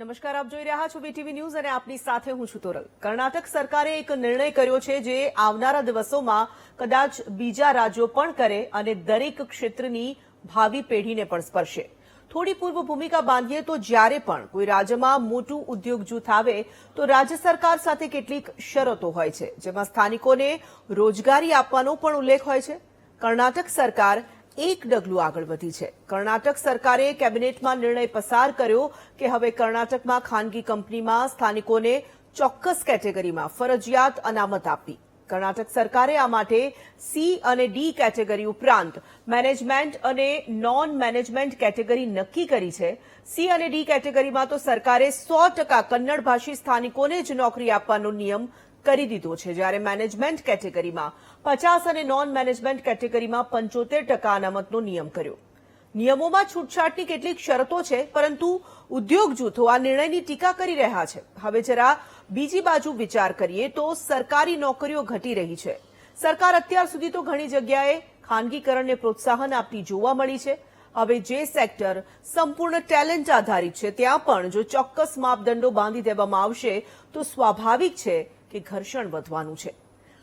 નમસ્કાર, આપ જોઈ રહ્યા છો બીટીવી ન્યૂઝ અને આપની સાથે હું છું તોરલ। કર્ણાટક સરકારે એક નિર્ણય કર્યો છે જે આવનારા દિવસોમાં કદાચ બીજા રાજ્યો પણ કરે અને દરેક ક્ષેત્રની ભાવિ પેઢીને પણ સ્પર્શે। થોડી પૂર્વ ભૂમિકા બાંધીએ તો જ્યારે પણ કોઈ રાજ્યમાં મોટું ઉદ્યોગ જૂથ આવે તો રાજ્ય સરકાર સાથે કેટલીક શરતો હોય છે, જેમાં સ્થાનિકોને રોજગારી આપવાનો પણ ઉલ્લેખ હોય છે। કર્ણાટક સરકાર એક ડગલું આગળ વધી છે। કર્ણાટક સરકારે કેબિનેટમાં નિર્ણય પસાર કર્યો કે હવે કર્ણાટકમાં ખાનગી કંપનીમાં સ્થાનિકોને ચોક્કસ કેટેગરીમાં ફરજિયાત અનામત આપવી। કર્ણાટક સરકારે આ માટે સી અને ડી કેટેગરી ઉપરાંત મેનેજમેન્ટ અને નોન મેનેજમેન્ટ કેટેગરી નક્કી કરી છે। સી અને ડી કેટેગરીમાં તો સરકારે 100% કન્નડ ભાષી સ્થાનિકોને જ નોકરી આપવાનો નિયમ કરી દીધો છે, જ્યારે મેનેજમેન્ટ કેટેગરીમાં 50 અને નોન મેનેજમેન્ટ કેટેગરીમાં 75% અનામતનો નિયમ કર્યો। નિયમોમાં છૂટછાટની કેટલીક શરતો છે, પરંતુ ઉદ્યોગ જૂથો આ નિર્ણયની ટીકા કરી રહ્યા છે। હવે જરા બીજી બાજુ વિચાર કરીએ તો સરકારી નોકરીઓ ઘટી રહી છે। સરકાર અત્યાર સુધી તો ઘણી જગ્યાએ ખાનગીકરણને પ્રોત્સાહન આપતી જોવા મળી છે। હવે જે સેક્ટર સંપૂર્ણ ટેલેન્ટ આધારિત છે ત્યાં પણ જો ચોક્કસ માપદંડો બાંધી દેવામાં આવશે તો સ્વાભાવિક છે કે ઘર્ષણ વધવાનું છે।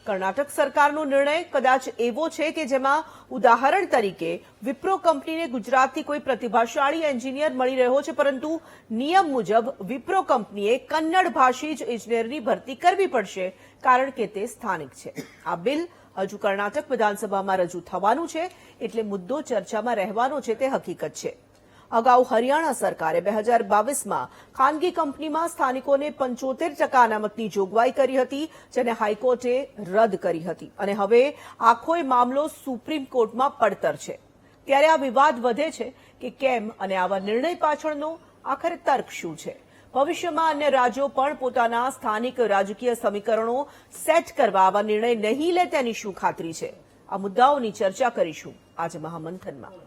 કર્ણાટક સરકારનો નિર્ણય કદાચ એવો છે કે જેમાં ઉદાહરણ તરીકે વિપ્રો કંપનીને ગુજરાતથી કોઈ પ્રતિભાશાળી એન્જિનિયર મળી રહ્યો છે, પરંતુ નિયમ મુજબ વિપ્રો કંપનીએ કન્નડ ભાષી જ ઇજનેરની ભરતી કરવી પડશે, કારણ કે તે સ્થાનિક છે। આ બિલ હજુ કર્ણાટક વિધાનસભામાં રજૂ થવાનું છે, એટલે મુદ્દો ચર્ચામાં રહેવાનો છે તે હકીકત છે। અગાઉ હરિયાણા સરકારે 2022માં ખાનગી કંપનીમાં સ્થાનિકોને 75% અનામતની જોગવાઈ કરી હતી, જેને હાઈકોર્ટે રદ કરી હતી અને હવે આખો મામલો સુપ્રીમ કોર્ટમાં પડતર છે। ત્યારે આ વિવાદ વધે છે કે કેમ અને આવા નિર્ણય પાછળનો આખરે તર્ક શું છે। ભવિષ્યમાં અન્ય રાજ્યો પણ પોતાના સ્થાનિક રાજકીય સમીકરણો સેટ કરવા આવા નિર્ણય નહીં લે તેની શું ખાતરી છે? આ મુદ્દાઓની ચર્ચા કરીશું આજે મહામંથનમાં।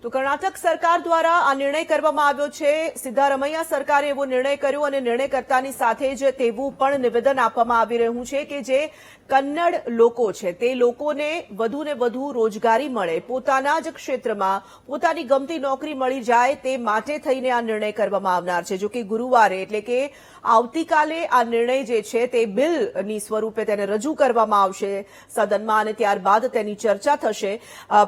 તો કર્ણાટક સરકાર દ્વારા આ નિર્ણય કરવામાં આવ્યો છે। સિદ્ધારમૈયા સરકારે એવો નિર્ણય કર્યો અને નિર્ણયકર્તાની સાથે જ તેવું પણ નિવેદન આપવામાં આવી રહ્યું છે કે જે કન્નડ લોકો છે તે લોકોને વધુ ને વધુ રોજગારી મળે, પોતાના જ ક્ષેત્રમાં પોતાની ગમતી નોકરી મળી જાય તે માટે થઈને આ નિર્ણય કરવામાં આવનાર છે। જો કે ગુરુવારે એટલે કે આવતીકાલે આ નિર્ણય જે છે તે બિલની સ્વરૂપે તેને રજૂ કરવામાં આવશે સદનમાં અને ત્યારબાદ તેની ચર્ચા થશે।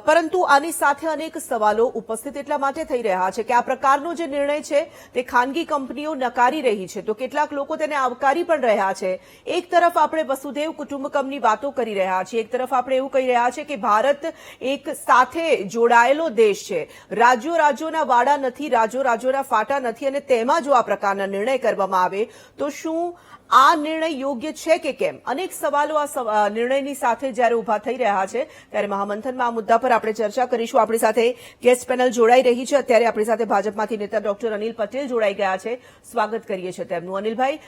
પરંતુ આની સાથે અનેક સવાલો ઉપસ્થિત એટલા માટે થઈ રહ્યા છે કે આ પ્રકારનો જે નિર્ણય છે તે ખાનગી કંપનીઓ નકારી રહી છે, તો કેટલાક લોકો તેને આવકારી પણ રહ્યા છે। એક તરફ આપણે વસુધૈવ કુટુંબકમની વાતો કરી રહ્યા છીએ, એક તરફ આપણે એવું કહી રહ્યા છે કે ભારત એક સાથે જોડાયેલો દેશ છે, રાજ્યોના વાડા નથી, રાજ્યોના ફાટા નથી, અને તેમાં જો આ પ્રકારના નિર્ણય કરવામાં આવે તો શું આ નિર્ણય યોગ્ય છે કે કેમ? અનેક સવાલો આ નિર્ણયની સાથે જ્યારે ઉભા થઈ રહ્યા છે ત્યારે મહામંથનમાં આ મુદ્દા પર આપણે ચર્ચા કરીશું। આપણી સાથે ગેસ્ટ પેનલ જોડાઈ રહી છે। અત્યારે આપણી સાથે ભાજપમાંથી નેતા ડોક્ટર અનિલ પટેલ જોડાઈ ગયા છે, સ્વાગત કરીએ છીએ તેમનું। અનિલભાઈ,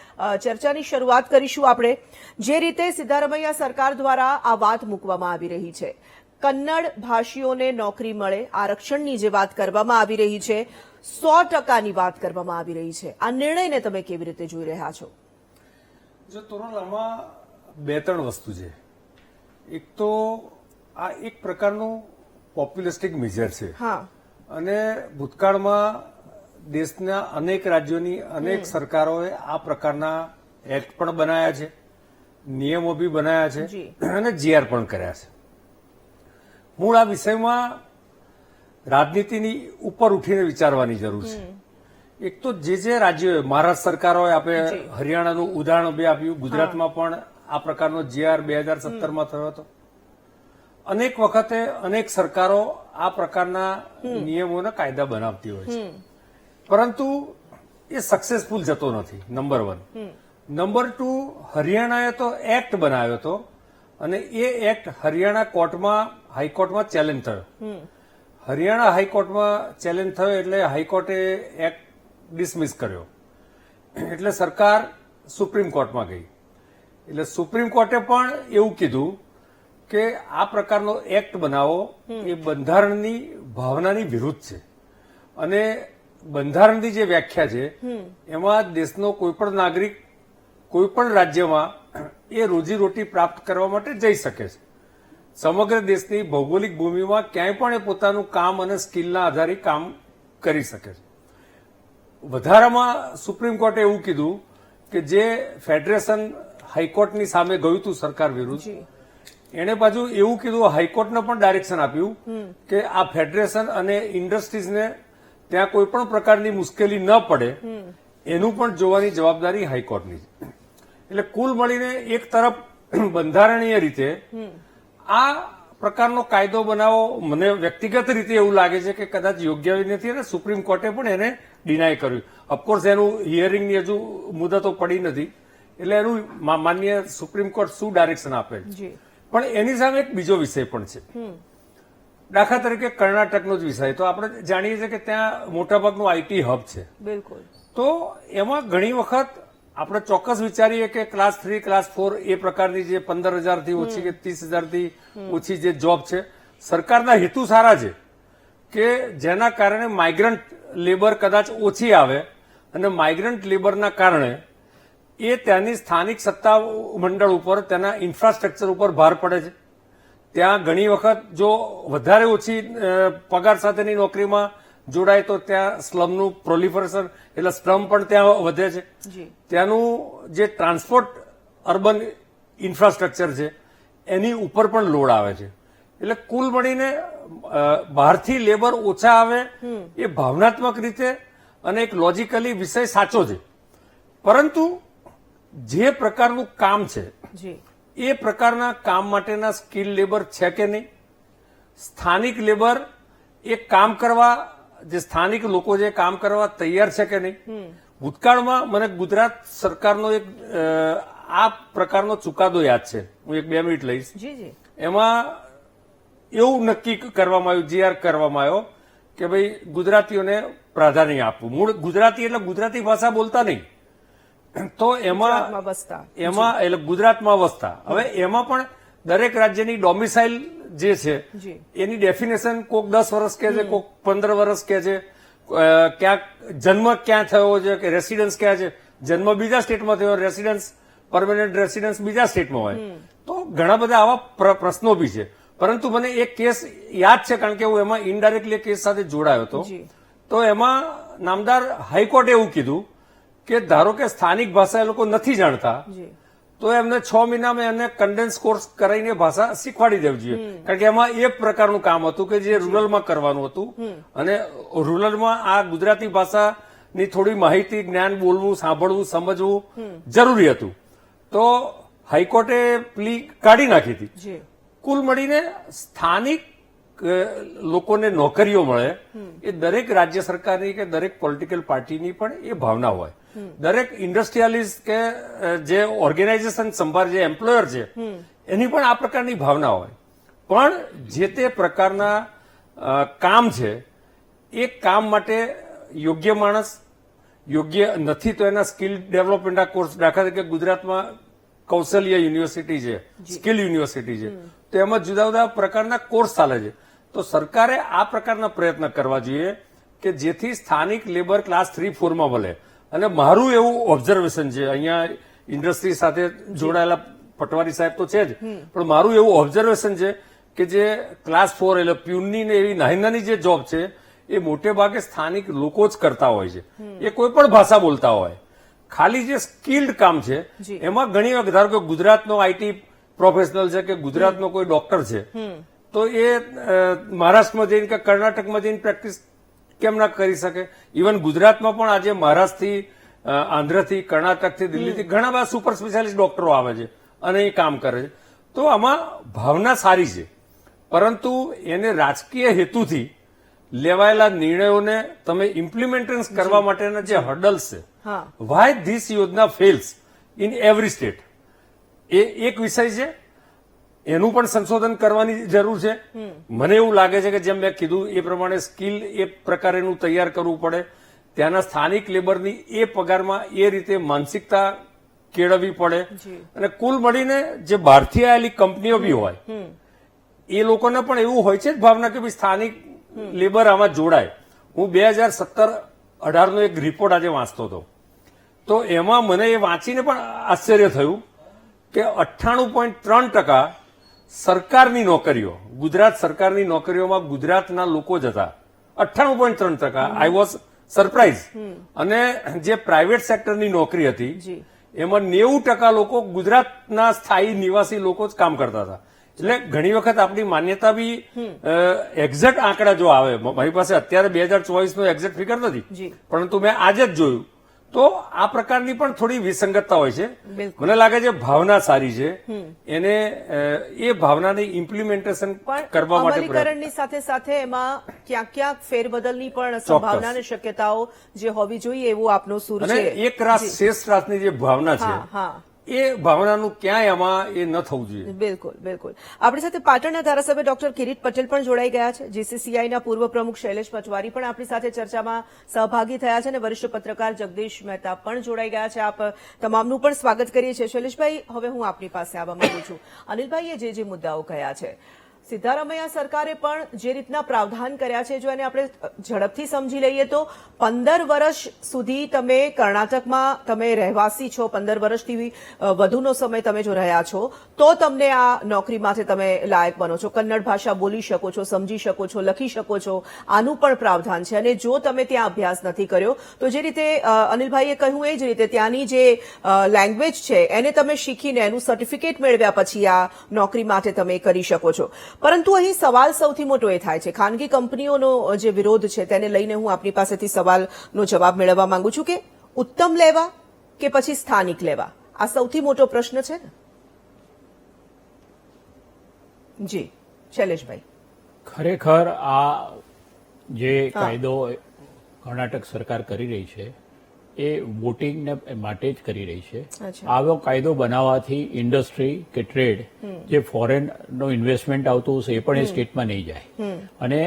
ચર્ચાની શરૂઆત કરીશું આપણે। જે રીતે સિદ્ધારમૈયા સરકાર દ્વારા આ વાત મૂકવામાં આવી રહી છે, કન્નડ ભાષીઓને નોકરી મળે, આરક્ષણની જે વાત કરવામાં આવી રહી છે, 100%ની વાત કરવામાં આવી રહી છે, આ નિર્ણયને તમે કેવી રીતે જોઈ રહ્યા છો? જો તોરણ આમાં બે ત્રણ વસ્તુ છે। એક તો આ એક પ્રકારનું પોપ્યુલિસ્ટિક મેજર છે અને ભૂતકાળમાં દેશના અનેક રાજ્યોની અનેક સરકારોએ આ પ્રકારના એક્ટ પણ બનાવ્યા છે, નિયમો બી બનાવ્યા છે અને જીઆર પણ કર્યા છે। મૂળ આ વિષયમાં રાજનીતિની ઉપર ઉઠીને વિચારવાની જરૂર છે। એક તો જે રાજ્યોએ, મહારાષ્ટ્ર સરકારોએ આપણે હરિયાણાનું ઉદાહરણ બી આપ્યું, ગુજરાતમાં પણ આ પ્રકારનો જીઆર 2017માં થયો હતો। અનેક વખતે અનેક સરકારો આ પ્રકારના નિયમોના કાયદા બનાવતી હોય છે, પરંતુ એ સક્સેસફુલ જતો નથી, નંબર 1। નંબર 2, હરિયાણાએ તો એક્ટ બનાવ્યો હતો અને એ એક્ટ હરિયાણા કોર્ટમાં, હાઈકોર્ટમાં ચેલેન્જ થયો। હરિયાણા હાઈકોર્ટમાં ચેલેન્જ થયો એટલે હાઈકોર્ટે એક્ટ ડિસમિસ કર્યો, એટલે સરકાર સુપ્રીમ કોર્ટમાં ગઈ। એટલે સુપ્રીમ કોર્ટે પણ એવું કીધું કે આ પ્રકારનો એક્ટ બનાવો એ બંધારણની ભાવનાની વિરુદ્ધ છે અને બંધારણની જે વ્યાખ્યા છે એમાં દેશનો કોઈ પણ નાગરિક કોઈ પણ રાજ્યમાં એ રોજીરોટી પ્રાપ્ત કરવા માટે જઈ શકે છે। સમગ્ર દેશની ભૌગોલિક ભૂમિમાં ક્યાંય પણ એ પોતાનું કામ અને સ્કિલના આધારે કામ કરી શકે છે. વધારામાં સુપ્રીમ કોર્ટે એવું કીધું કે જે ફેડરેશન હાઈકોર્ટની સામે ગયું હતું સરકાર વિરુદ્ધ, એને પાછું એવું કીધું, હાઈકોર્ટને પણ ડાયરેક્શન આપ્યું કે આ ફેડરેશન અને ઇન્ડસ્ટ્રીઝને ત્યાં કોઈ પણ પ્રકારની મુશ્કેલી ન પડે એનું પણ જોવાની જવાબદારી હાઈકોર્ટની છે. એટલે કુલ મળીને એક તરફ બંધારણીય રીતે આ પ્રકારનો કાયદો બનાવો મને વ્યક્તિગત રીતે એવું લાગે છે કે કદાચ યોગ્ય નથી, અને સુપ્રીમ કોર્ટે પણ એને ડિનાય કર્યું. ઓફકોર્સ એનું હિયરિંગની હજુ મુદતો પડી નથી, એટલે એનું માન્ય સુપ્રીમ કોર્ટ શું ડાયરેક્શન આપે છે. પણ એની સામે એક બીજો વિષય પણ છે. દાખલા તરીકે કર્ણાટકનો જ વિષય, તો આપણે જાણીએ છીએ કે ત્યાં મોટાભાગનું આઈટી હબ છે. બિલકુલ. તો એમાં ઘણી વખત આપણે ચોક્કસ વિચારીએ કે ક્લાસ 3, ક્લાસ 4 એ પ્રકારની જે 15,000 થી ઓછી કે 30,000 થી ઓછી જે જોબ છે, સરકારના હેતુ સારા છે કે જેના કારણે માઇગ્રન્ટ લેબર કદાચ ઓછી આવે, અને માઇગ્રન્ટ લેબરના કારણે એ ત્યાંની સ્થાનિક સત્તા મંડળ ઉપર, તેના ઇન્ફ્રાસ્ટ્રક્ચર ઉપર ભાર પડે છે. ત્યાં ઘણી વખત જો વધારે ઓછી પગાર સાથેની નોકરીમાં જોડાય તો ત્યાં સ્લમનું પ્રોલિફરેશન, એટલે સ્લમ પણ ત્યાં વધે છે. ત્યાંનું જે ટ્રાન્સપોર્ટ અર્બન ઇન્ફ્રાસ્ટ્રક્ચર છે એની ઉપર પણ લોડ આવે છે. એટલે કુલ મળીને બહારથી લેબર ઓછા આવે એ ભાવનાત્મક રીતે અને એક લોજિકલી વિષય સાચો છે, પરંતુ જે પ્રકારનું કામ છે એ પ્રકારના કામ માટેના સ્કિલ લેબર છે કે નહીં, સ્થાનિક લેબર એ કામ કરવા, જે સ્થાનિક લોકો જે કામ કરવા તૈયાર છે કે નહીં. ભૂતકાળમાં મને ગુજરાત સરકારનો એક આ પ્રકારનો ચુકાદો યાદ છે, હું 2 મિનિટ લઈશ. એમાં એવું નક્કી કરવામાં આવ્યું, જીઆર કરવામાં આવ્યો કે ભાઈ ગુજરાતીઓને પ્રાધાન્ય આપવું. મૂળ ગુજરાતી એટલે ગુજરાતી ભાષા બોલતા નહીં, તો એમાં એટલે ગુજરાતમાં વસતા. હવે એમાં પણ દરેક રાજ્યની ડોમિસાઇલ જે છે એની ડેફિનેશન કોક 10 વર્ષ કહે છે, કોક 15 વર્ષ કહે છે, ક્યાંક જન્મ ક્યાં થયો છે કે રેસિડન્સ ક્યાં છે, જન્મ બીજા સ્ટેટમાં થયો, રેસિડન્સ પરમેનન્ટ રેસિડન્સ બીજા સ્ટેટમાં હોય. તો ઘણા બધા આવા પ્રશ્નો બી છે. પરંતુ મને એક કેસ યાદ છે, કારણ કે હું એમાં ઇનડાયરેક્ટલી કેસ સાથે જોડાયો હતો. તો એમાં નામદાર હાઈકોર્ટે એવું કીધું કે ધારો કે સ્થાનિક ભાષા એ લોકો નથી જાણતા, તો એમને 6 મહિનામાં એમને કન્ડેન્સ કોર્સ કરાવીને ભાષા શીખવાડી દેવી જોઈએ. કારણ કે એમાં એક પ્રકારનું કામ હતું કે જે રૂરલમાં કરવાનું હતું, અને રૂરલમાં આ ગુજરાતી ભાષાની થોડી માહિતી, જ્ઞાન, બોલવું, સાંભળવું, સમજવું જરૂરી હતું. તો હાઈકોર્ટે પ્લી કાઢી નાખી હતી. કુલ મળીને સ્થાનિક લોકોને નોકરીઓ મળે એ દરેક રાજ્ય સરકારની કે દરેક પોલિટિકલ પાર્ટીની પણ એ ભાવના હોય. દરેક ઇન્ડસ્ટ્રીયાલિસ્ટ કે જે ઓર્ગેનાઇઝેશન સંભાળ, જે એમ્પ્લોયર છે એની પણ આ પ્રકારની ભાવના હોય. પણ જે તે પ્રકારના કામ છે એ કામ માટે યોગ્ય માણસ, યોગ્ય નથી તો એના સ્કિલ ડેવલપમેન્ટના કોર્સ, દાખલા તરીકે ગુજરાતમાં કૌશલ્ય યુનિવર્સિટી છે, સ્કિલ યુનિવર્સિટી છે, તો એમાં જુદા જુદા પ્રકારના કોર્સ ચાલે છે. તો સરકારે આ પ્રકારના પ્રયત્ન કરવા જોઈએ કે જેથી સ્થાનિક લેબર ક્લાસ 3, 4માં મળે. અને મારું એવું ઓબ્ઝર્વેશન છે, અહીંયા ઇન્ડસ્ટ્રી સાથે જોડાયેલા પટવારી સાહેબ તો છે જ, પણ મારું એવું ઓબ્ઝર્વેશન છે કે જે ક્લાસ 4 એટલે પ્યુનની ને એવી નાની નાની જે જોબ છે એ મોટે ભાગે સ્થાનિક લોકો જ કરતા હોય છે. એ કોઈ પણ ભાષા બોલતા હોય. ખાલી જે સ્કિલ્ડ કામ છે એમાં ઘણી વખત, ધારો કે ગુજરાતનો આઈટી પ્રોફેશનલ છે કે ગુજરાતનો કોઈ ડોક્ટર છે, તો એ મહારાષ્ટ્રમાં જઈને કે કર્ણાટકમાં જઈને પ્રેક્ટિસ કેમ ના કરી શકે. ઇવન ગુજરાતમાં પણ આજે મહારાષ્ટ્રથી, આંધ્રથી, કર્ણાટકથી, દિલ્હીથી ઘણા બધા સુપર સ્પેશિયાલિસ્ટ ડોક્ટરો આવે છે અને એ કામ કરે છે. તો આમાં ભાવના સારી છે, પરંતુ એને રાજકીય હેતુથી લેવાયેલા નિર્ણયોને તમે ઇમ્પ્લિમેન્ટેશન કરવા માટેના જે હર્ડલ્સ છે, વાય ધીસ યોજના ફેલ્સ ઇન એવરી સ્ટેટ, એ એક વિષય છે. એનું પણ સંશોધન કરવાની જરૂર છે. મને એવું લાગે છે કે જેમ મેં કીધું એ પ્રમાણે સ્કિલ એ પ્રકારેનું તૈયાર કરવું પડે. ત્યાંના સ્થાનિક લેબરની એ પગારમાં એ રીતે માનસિકતા કેળવવી પડે. અને કુલ મળીને જે બહારથી આવેલી કંપનીઓ બી હોય એ લોકોને પણ એવું હોય છે જ ભાવના કે ભાઈ સ્થાનિક લેબર આમાં જોડાય. હું 2017-18 નો એક રિપોર્ટ આજે વાંચતો હતો, તો એમાં મને એ વાંચીને પણ આશ્ચર્ય થયું કે 98.3% સરકારની નોકરીઓ, ગુજરાત સરકારની નોકરીઓમાં ગુજરાતના લોકો જ હતા 98.3%. I was surprise. અને જે પ્રાઇવેટ સેક્ટરની નોકરી હતી એમાં 90% લોકો ગુજરાતના સ્થાયી નિવાસી લોકો જ કામ કરતા હતા. એટલે ઘણી વખત આપણી માન્યતા બી એક્ઝેક્ટ આંકડા જો આવે, મારી પાસે અત્યારે 2024 નો એક્ઝેક્ટ ફિગર નથી, પરંતુ મેં આજે જ જોયું તો આ પ્રકારની પણ થોડી વિસંગતતા હોય છે. મને લાગે છે ભાવના સારી છે, એને એ ભાવનાની ઇમ્પ્લિમેન્ટેશન કરવા માટે અમલીકરણની સાથે સાથે એમાં ક્યાંક ક્યાંક ફેરબદલની પણ સંભાવના અને શક્યતાઓ જે હોવી જોઈએ એવું આપનો સૂર છે. અને એક રાષ્ટ્ર શ્રેષ્ઠ રાષ્ટ્રની જે ભાવના છે એ ભાવનાનું ક્યાંય આમાં એ ન થવું જોઈએ. બિલકુલ બિલકુલ. આપણી સાથે પાટણના ધારાસભ્ય ડોક્ટર કિરીટ પટેલ પણ જોડાઈ ગયા છે. જીસીસીઆઈના પૂર્વ પ્રમુખ શૈલેષ પચવારી પણ આપણી સાથે ચર્ચામાં સહભાગી થયા છે અને વરિષ્ઠ પત્રકાર જગદીશ મહેતા પણ જોડાઈ ગયા છે. આપ તમામનું પણ સ્વાગત કરીએ છીએ. શૈલેષભાઈ, હવે હું આપની પાસે આવવા માંગુ છું. અનિલભાઈએ જે મુદ્દાઓ કહ્યા છે, સિદ્ધારામૈયા સરકારે પણ જે રીતના પ્રાવધાન કર્યા છે, જો એને આપણે ઝડપથી સમજી લઈએ તો 15 વર્ષ સુધી તમે કર્ણાટકમાં તમે રહેવાસી છો, 15 વર્ષથી વધુનો સમય તમે જો રહ્યા છો તો તમને આ નોકરીમાંથી તમે લાયક બનો છો. કન્નડ ભાષા બોલી શકો છો, સમજી શકો છો, લખી શકો છો, આનું પણ પ્રાવધાન છે. અને જો તમે ત્યાં અભ્યાસ નથી કર્યો તો જે રીતે અનિલભાઈએ કહ્યું એ જ રીતે ત્યાંની જે લેંગ્વેજ છે એને તમે શીખીને એનું સર્ટિફિકેટ મેળવ્યા પછી આ નોકરી માટે તમે કરી શકો છો. પરંતુ અહીં સવાલ સૌથી મોટો એ થાય છે, ખાનગી કંપનીઓનો જે વિરોધ છે તેને લઈને હું આપની પાસેથી સવાલનો જવાબ મેળવવા માંગુ છું કે ઉત્તમ લેવા કે પછી સ્થાનિક લેવા, આ સૌથી મોટો પ્રશ્ન છે ને? જી શૈલેષભાઈ. ખરેખર આ જે કાયદો કર્ણાટક સરકાર કરી રહી છે એ વોટિંગને માટે જ કરી રહી છે. આવો કાયદો બનાવવાથી ઇન્ડસ્ટ્રી કે ટ્રેડ જે ફોરેન નો ઇન્વેસ્ટમેન્ટ આવતું હશે એ પણ એ સ્ટેટમાં નહીં જાય અને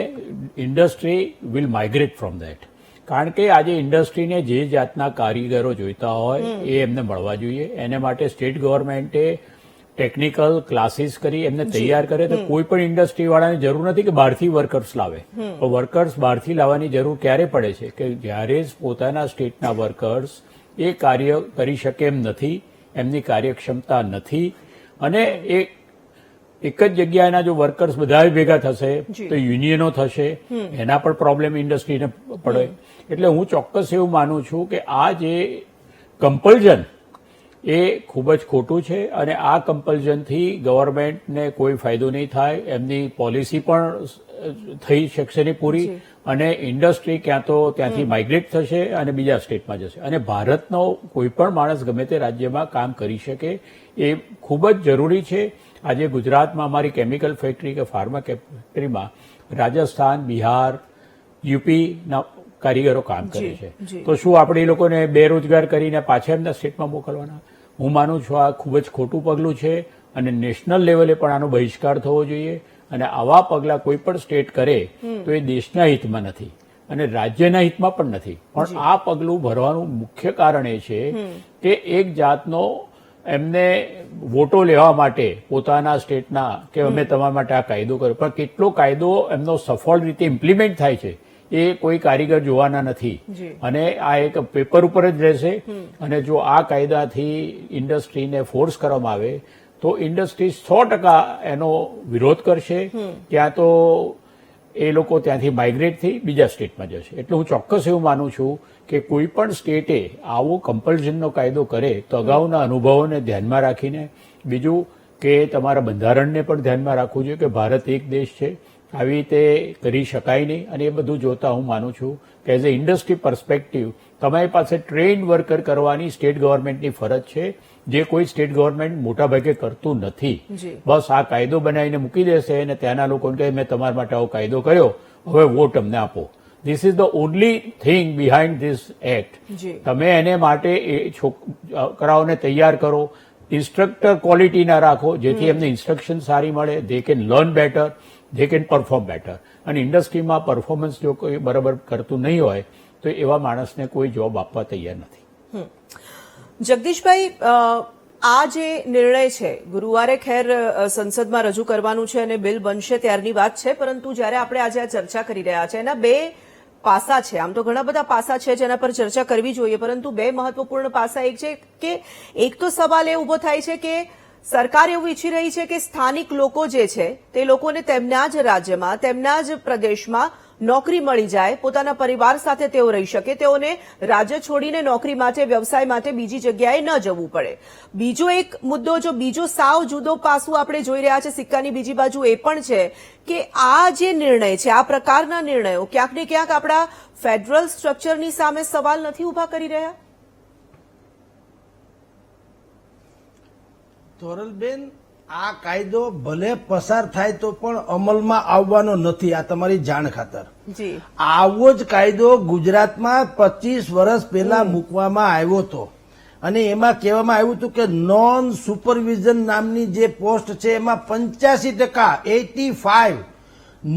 industry will migrate from that. કારણ કે આજે ઇન્ડસ્ટ્રીને જે જાતના કારીગરો જોઈતા હોય એ એમને મળવા જોઈએ. એને માટે સ્ટેટ ગવર્મેન્ટે ટેકનિકલ ક્લાસીસ કરી એમને તૈયાર કરે તો કોઈ પણ ઇન્ડસ્ટ્રી વાળાની જરૂર નથી કે બહારથી વર્કર્સ લાવે. તો વર્કર્સ બહારથી લાવવાની જરૂર ક્યારે પડે છે કે જ્યારે જ પોતાના સ્ટેટના વર્કર્સ એ કાર્ય કરી શકે એમ નથી, એમની કાર્યક્ષમતા નથી અને એક જ જગ્યાએના જો વર્કર્સ બધા ભેગા થશે તો યુનિયનો થશે, એના પણ પ્રોબ્લેમ ઇન્ડસ્ટ્રીને પડે. એટલે હું ચોક્કસ એવું માનું છું કે આ જે કમ્પલ્ઝન એ ખૂબ જ ખોટું છે અને આ કમ્પલ્ઝનથી ગવર્મેન્ટને કોઈ ફાયદો નહીં થાય, એમની પોલિસી પણ થઈ શકશે નહીં પૂરી અને ઇન્ડસ્ટ્રી ક્યાં તો ત્યાંથી માઇગ્રેટ થશે અને બીજા સ્ટેટમાં જશે. અને ભારતનો કોઈ પણ માણસ ગમે તે રાજ્યમાં કામ કરી શકે એ ખૂબ જ જરૂરી છે. આજે ગુજરાતમાં અમારી કેમિકલ ફેક્ટરી કે ફાર્મા ફેક્ટરીમાં રાજસ્થાન, બિહાર, યુપીના કારીગરો કામ કરે છે. તો શું આપણે એ લોકોને બેરોજગાર કરીને પાછા એમના સ્ટેટમાં મોકલવાના? હું માનું છું આ ખૂબ જ ખોટું પગલું છે અને નેશનલ લેવલે પણ આનો બહિષ્કાર થવો જોઈએ. અને આવા પગલા કોઈ પણ સ્ટેટ કરે તો એ દેશના હિતમાં નથી અને રાજ્યના હિતમાં પણ નથી. પણ આ પગલું ભરવાનું મુખ્ય કારણ એ છે કે એક જાતનો એમને વોટો લેવા માટે પોતાના સ્ટેટના કે અમે તમારા માટે આ કાયદો કર્યો, પણ કેટલો કાયદો એમનો સફળ રીતે ઇમ્પ્લિમેન્ટ થાય છે એ કોઈ કારીગર જોવાના નથી. અને આ એક પેપર ઉપર જ રહેશે. અને જો આ કાયદાથી ઇન્ડસ્ટ્રીને ફોર્સ કરવામાં આવે તો ઇન્ડસ્ટ્રી 100% એનો વિરોધ કરશે. ત્યાં તો એ લોકો ત્યાંથી માઇગ્રેટ થઈ બીજા સ્ટેટમાં જશે. એટલે હું ચોક્કસ એવું માનું છું કે કોઈ પણ સ્ટેટે આવો કમ્પલ્ઝનનો કાયદો કરે તો અગાઉના અનુભવોને ધ્યાનમાં રાખીને, બીજું કે તમારા બંધારણને પણ ધ્યાનમાં રાખવું જોઈએ કે ભારત એક દેશ છે, આવી રીતે કરી શકાય નહીં. અને એ બધું જોતા હું માનું છું કે એઝ એ ઇન્ડસ્ટ્રી પર્સપેક્ટિવ તમારી પાસે ટ્રેન્ડ વર્કર કરવાની સ્ટેટ ગવર્મેન્ટની ફરજ છે, જે કોઈ સ્ટેટ ગવર્મેન્ટ મોટાભાગે કરતું નથી. બસ આ કાયદો બનાવીને મૂકી દેશે અને ત્યાંના લોકોને કહે મેં તમારા માટે આવો કાયદો કર્યો, હવે વોટ અમને આપો. This is the only thing behind this act. તમે એને માટે એ છોકરાઓને તૈયાર કરો, ઇન્સ્ટ્રક્ટર ક્વોલિટીના રાખો જેથી એમને ઇન્સ્ટ્રક્શન સારી મળે, they can learn better, they can perform better. અને ઇન્ડસ્ટ્રીમાં પરફોર્મન્સ જો કોઈ બરાબર કરતું નહીં હોય તો એવા માણસને કોઈ જોબ આપવા તૈયાર નથી. જગદીશભાઈ, આ જે નિર્ણય છે ગુરુવારે ખેર સંસદમાં રજૂ કરવાનું છે અને બિલ બનશે ત્યારની વાત છે, પરંતુ જ્યારે આપણે આજે આ ચર્ચા કરી રહ્યા છે એના બે પાસા છે. આમ તો ઘણા બધા પાસા છે જેના પર ચર્ચા કરવી જોઈએ, પરંતુ બે મહત્વપૂર્ણ પાસા એક છે કે એક તો સવાલ એ ઉભો થાય છે કે સરકાર એવું ઈચ્છી રહી છે કે સ્થાનિક લોકો જે છે તે લોકોને તેમના જ રાજ્યમાં તેમના જ પ્રદેશમાં નોકરી મળી જાય, પોતાના પરિવાર સાથે તેઓ રહી શકે, તેઓને રાજ્ય છોડીને નોકરી માટે વ્યવસાય માટે બીજી જગ્યાએ ન જવું પડે. બીજો એક મુદ્દો, જો બીજો સાવ જુદો પાસું આપણે જોઈ રહ્યા છે સિક્કાની બીજી બાજુ, એ પણ છે કે આ જે નિર્ણય છે, આ પ્રકારના નિર્ણયો ક્યાંક ને ક્યાંક આપણા ફેડરલ સ્ટ્રક્ચરની સામે સવાલ નથી ઉભા કરી રહ્યા? તોરલબેન, આ કાયદો ભલે પસાર થાય તો પણ અમલમાં આવવાનો નથી. આ તમારી જાણ ખાતર. આવો જ કાયદો ગુજરાતમાં 25 વર્ષ પહેલા મૂકવામાં આવ્યો હતો અને એમાં કહેવામાં આવ્યું હતું કે નોન સુપરવિઝન નામની જે પોસ્ટ છે એમાં 85% 85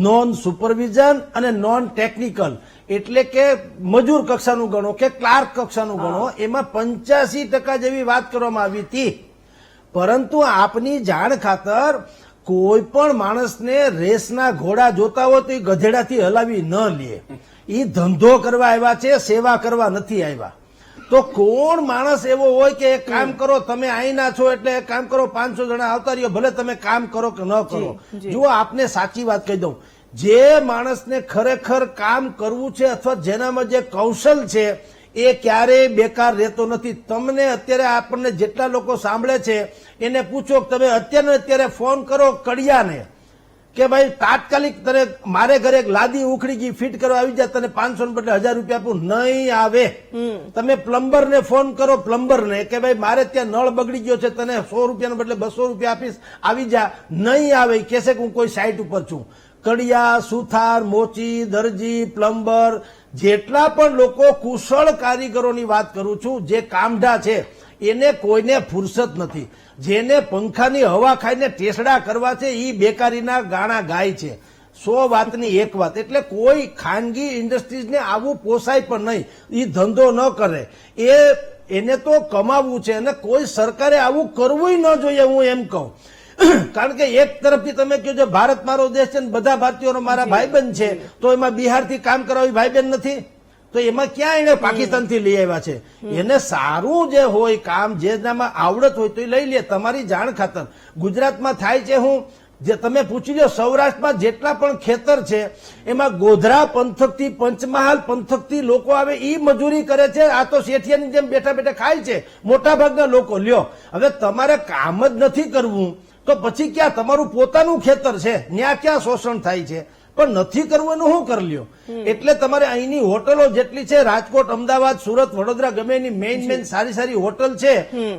નોન સુપરવિઝન અને નોન ટેકનિકલ એટલે કે મજૂર કક્ષાનું ગણો કે ક્લાર્ક કક્ષાનું ગણો, એમાં 85% જેવી વાત કરવામાં આવી હતી. પરંતુ આપની જાણ ખાતર કોઈ પણ માણસને રેસના ઘોડા જોતા હોય તો એ ગધેડાથી હલાવી ન લે. એ ધંધો કરવા આવ્યા છે, સેવા કરવા નથી આવ્યા. તો કોણ માણસ એવો હોય કે એક કામ કરો, તમે અહીંના છો એટલે એક કામ કરો, 500 જણા આવતા રહ્યો, ભલે તમે કામ કરો કે ન કરો. જુઓ, આપને સાચી વાત કહી દઉં, જે માણસને ખરેખર કામ કરવું છે અથવા જેનામાં જે કૌશલ છે એ ક્યારેય બેકાર રહેતો નથી. તમને અત્યારે આપણને જેટલા લોકો સાંભળે છે એને પૂછો, તમે અત્યારે ફોન કરો કડિયાને કે ભાઈ તાત્કાલિક તને મારે ઘરે એક લાદી ઉખડી ગઈ, ફિટ કરવા આવી જાય, તને 500 ને બદલે 1000 રૂપિયા આપું, નહીં આવે. તમે પ્લમ્બર ને ફોન કરો, પ્લમ્બર ને કે ભાઈ મારે ત્યાં નળ બગડી ગયો છે, તને 100 રૂપિયાને બદલે 200 રૂપિયા આપીશ, આવી જા, નહીં આવે. કહેશે કે હું કોઈ સાઇટ ઉપર છું. કડિયા, સુથાર, મોચી, દરજી, પ્લમ્બર, જેટલા પણ લોકો કુશળ કારીગરોની વાત કરું છું, જે કામઢા છે, એને કોઈને ફુરસત નથી. જેને પંખાની હવા ખાઈને ટેસડા કરવા છે એ બેકારીના ગાણા ગાય છે. 100 વાતની એક વાત. એટલે કોઈ ખાનગી ઇન્ડસ્ટ્રીઝને આવું પોસાય પણ નહીં. એ ધંધો ન કરે, એને તો કમાવવું છે અને કોઈ સરકારે આવું કરવું ન જોઈએ, હું એમ કહું. કારણ કે એક તરફથી તમે કહો છો ભારત મારો દેશ છે ને બધા ભારતીયોનો મારા ભાઈબંધ છે, તો એમાં બિહારથી કામ કરાવી ભાઈબંધ નથી? તો એમાં ક્યાં એને પાકિસ્તાનથી લઈ આવ્યા છે? એને સારું જે હોય કામ, જેનામાં આવડત હોય તો એ લઈ લે. તમારી જાણ ખાતર ગુજરાતમાં થાય છે, હું જે તમે પૂછી લો, સૌરાષ્ટ્રમાં જેટલા પણ ખેતર છે એમાં ગોધરા પંથકથી, પંચમહાલ પંથકથી લોકો આવે, એ મજૂરી કરે છે. આ તો શેઠિયાની જેમ બેઠા બેઠા ખાય છે મોટા ભાગના લોકો. લ્યો, હવે તમારે કામ જ નથી કરવું તો પછી ક્યાં તમારું પોતાનું ખેતર છે ત્યાં ક્યાં શોષણ થાય છે? પણ નથી કરવું એનું શું કરી લ્યો. એટલે તમારે અહીંની હોટલો જેટલી છે, રાજકોટ, અમદાવાદ, સુરત, વડોદરા, ગમે એની મેઇન સારી હોટલ છે,